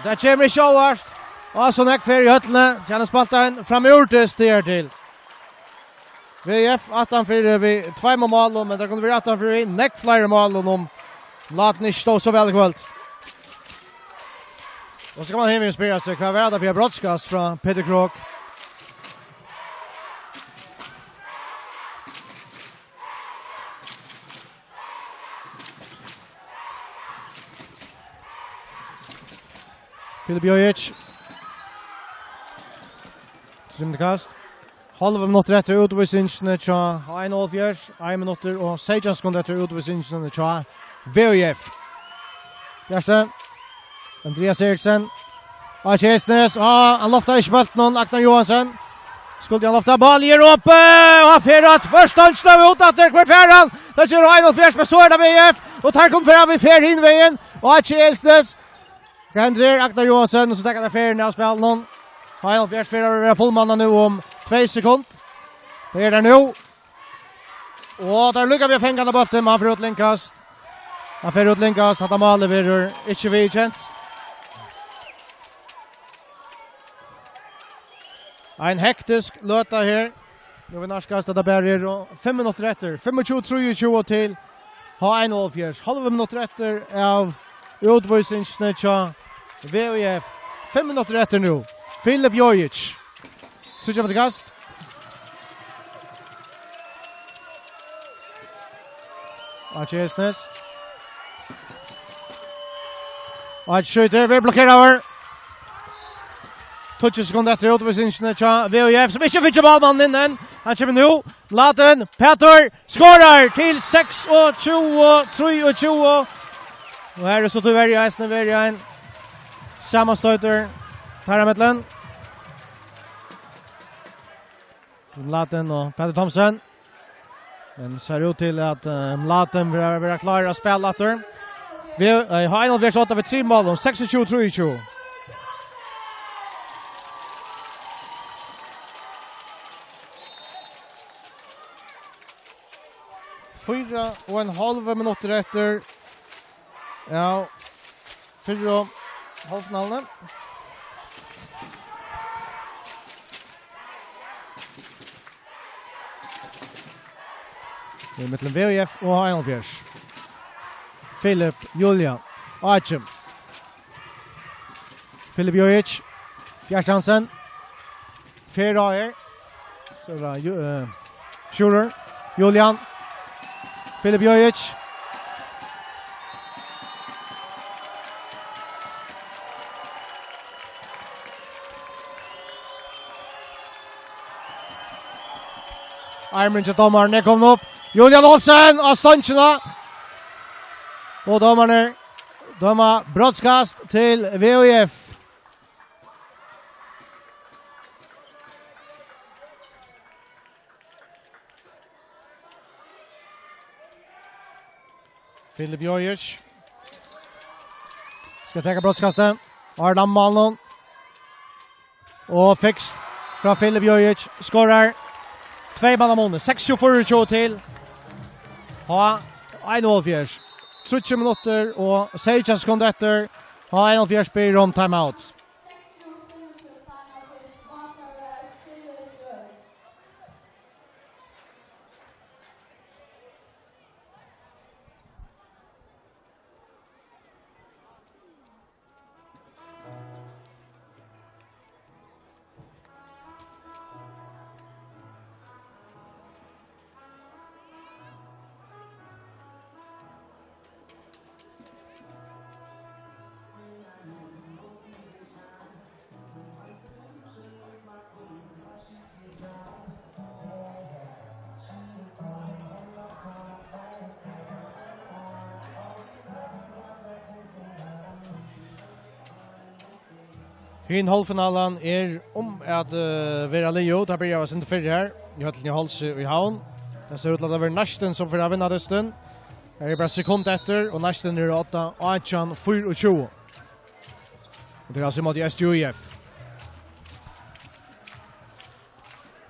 Det kommer ikke overst. Og så nekk fer i høttene. Kjenner spalten fram til styr til. VF 18-4 vi 2 mål, men det kunne være 18-4 nekk flere mål om Mladen ikke stå så vel i kveld. Og så kan man hjemme inspirere seg hva er det for brottskast fra Peter Krok. Filip Jojic. Trimtekast. Halve minutter etter utvisningsene til H1-Fjers. 1 minutter og 16 sekunder etter utvisningsene til VUF. Gjerste. Andreas Eriksen. Og Kjæsnes. Han lofter ikke bølten noen. Aknar Johansen. Skulle han lofter ball. Gir oppe. Og Ferrat. Først dansene vi ut etter hver ferran. Det kjører H1-Fjers, men så er det VUF. Og her kommer ferran vi fer inn veien. Og Kjæsnes. Kendrer, Aknar Johansen, og så tekker det ferien av spillet noen. H1-Fjers ferien er fullmannen nå om 2 sekunder. Det er der nå. Og der lykker vi å fenge den bølten, men han får utlinkast. At han maler videre, ikke vi kjent. En hektisk løte her. Nå er vi norskast at det bare er 5 minutter etter. 25-23 til H1-Fjers. Halve minutter etter av utvisningsene til VUF. 5 minutter etter nå. Filip Jojic. Så kommer til kast. Kjæsnes. Og skjøter. Vi blokkerer over. 20 sekunder etter utvisningsene til VUF, som ikke fikk ballmannen innen. Han kommer nå. Mladen Peter skårer til 26-23. Og her er så til Verja, Eisne Verja, en sammenstøyter Parametlen. Mladen og Peter Thomsen. Men ser ut til at Mladen vil være klar å spille etter. Vi har en av flere skjøtter ved 3 mål, 26-23. Fyra och en halv minuter efter. Ja, 4 halvfinalen. Det är mellan VUF och H1-Fjers. Filip, Julian, Achem. Filip Jojic, Fjärstansen. Ferraer. Så det Schurer, Julian. Filip Jojic. Armin til dommeren, det kom opp. Julian Olsen av stansjene. Og dommerne dømmer brottskast til VUF. Filip Jojic. Skal tenke brottskastet. Ardan Malnon. Og fikst fra Filip Jojic. Skårer 2 mann av måned. 6-24 til. Ha 1-0-4. 30 minutter og 16 sekunder etter. Ha 1-0-4 spiller om timeout. Hin halvfinalen at vera Leo, der blir oss inte fyrre her. Vi har til Hals i havn. Det ser ut til at det var Narsten som får vinna desten. Her bara sekund etter, og Narsten 8, 18-24. Og det altså mot SJUF.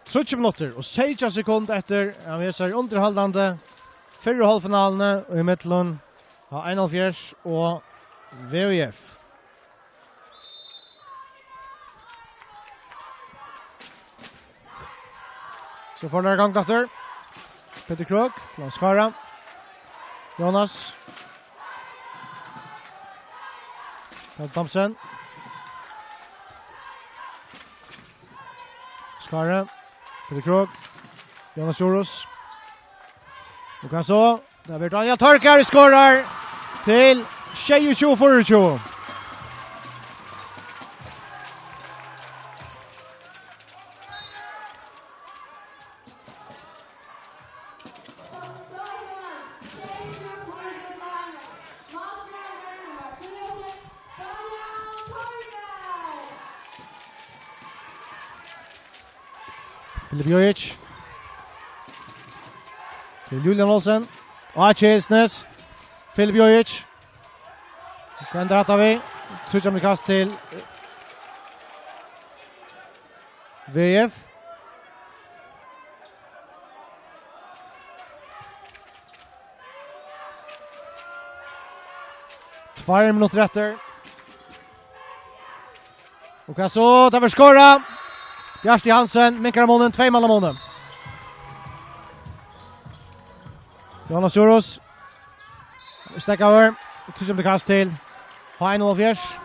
30 minutter og 16 sekunder etter. Vi ser underhaldande fyrre halvfinalene og i midtelen av 71 og VUF. Så får dere gang etter. Peter Krog til Skara. Jonas. Peter Thomsen. Skara. Peter Krog. Jonas Joros. Og kan så. Det blir Daniel Torkar i skårer til 22-24. Filip Jojic. Til Julian Olsen. Og Chesnes. Filip Jojic. Kan dra vi. Trudja med kast til VF. Tvær minutter etter. Og kan så, det var skåret. Bjarsti Hansen, Mikael Månen, 2 mål av Månen. Jonas Joros. Stekker over. Trudja med kast til Hein Olfjers.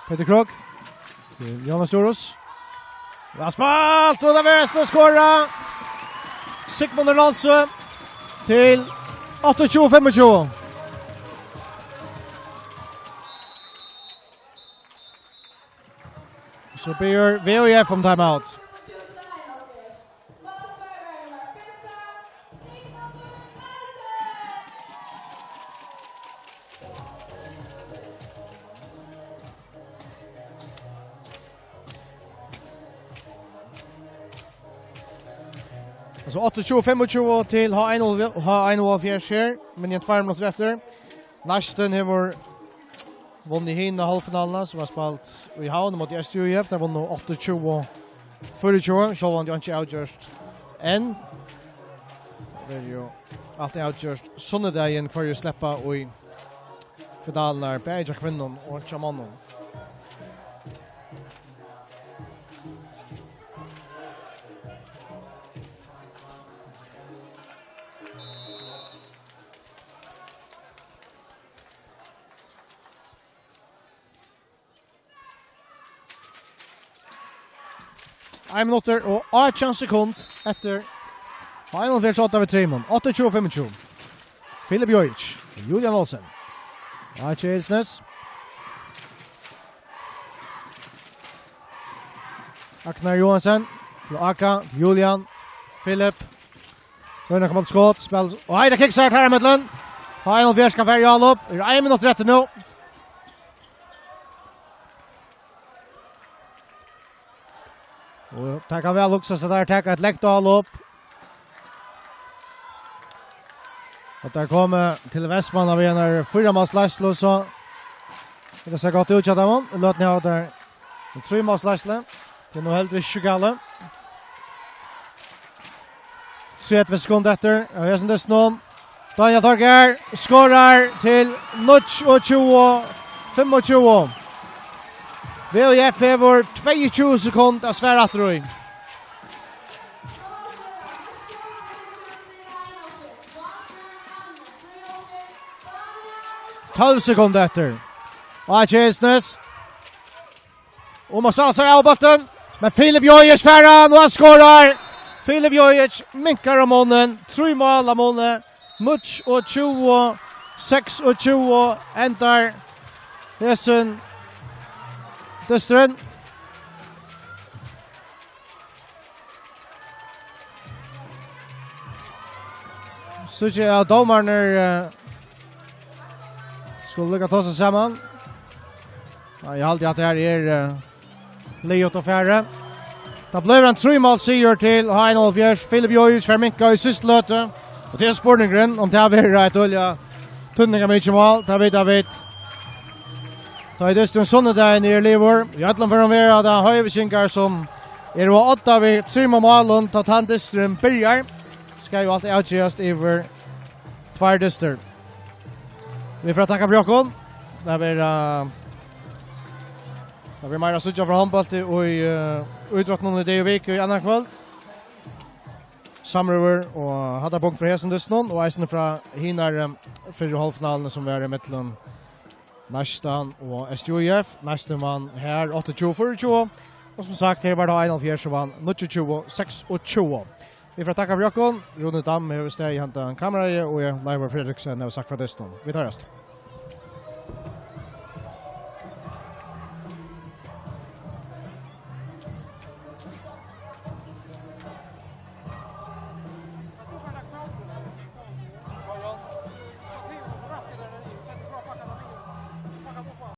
Peter Krog. Jonas Joros. Raspalt, og det er Vesten å skåre. Sigmund Ronaldsø til 28-25. Så blir VUF om timeout. Så 28-25 til H1-Wolfjers her, men i 2 minutter etter. Narsten har vunnet henne halvfinalene, som har spalt i havn mot SJUF. Der vunnet 28-24, så vunnet jo ikke avgjørst enn. Det er jo alltid avgjørst sunnedagen for å slippe i finalen der, begge kvinnen og mannen. En minutter og 18 sekund etter Final Fierce 8 ved 3 mån. 28-25. Filip Jojic. Julian Olsen. Chesnes. Aknar Johansen. Til Aka. Julian. Filip. Røyner kommer til skått. Spels. Og Heide kickstart her i midtelen. Final Fierce kan færge all opp. 1 minutter etter nå. Og det kan vel også så der takke et lekt all opp. Og der kommer til Vestmann av en 4 måls Laslo, så det ser godt ut til dem. Løten har der 3 måls Laslo. Det er noe heldig ikke gale. 3 sekunder etter. Jeg synes det er noen. Daniel Torger skårer til 25. VUF har 22 sekunder av svær atterøy. 12 sekunder efter. Och Chesnes. Och måste ha sig av bollen. Men Filip Jojic färran och han skorar. Filip Jojic minkar om månen. 3 mål av månen. Much och 20. 6 och 20. Ändar. Hesen. Destren. Så jag domarna skulle lycka ta sig samman. Ja, jag har alltid att det här är Leot och Färre. Det blev en 3-mål seger till Heinolf Fjärs. Filip Jojic för Minka i sista löte. Och till spårningen om det här blir ett olja tunningar mycket mål. Det vet jag vet. Ta i desten sonnedagen i Livor. I Atlan för de vera da höjvisingar som är och 8 vid 3 mål. Ta tandesten börjar. Ska ju alltid utgöras över 2 dyster. Vi får tacka för Jakob. Det blir mer suttja för handboll och utdragningen i det vecka i annan kväll. Samröver och hade punkt för Hesen dysten och eisen fra hinar för halvfinalen som är i mitten Nästan och SJF. Nästan vann här 8-24. Och som sagt, här var det Heinolf Fjärs som vann 9-26. Vi får tacka för Jakob. Rune Damm har steg i häntan kamera och jag, Leivor Fredriksen, har sagt för dysten. Vi tar rest.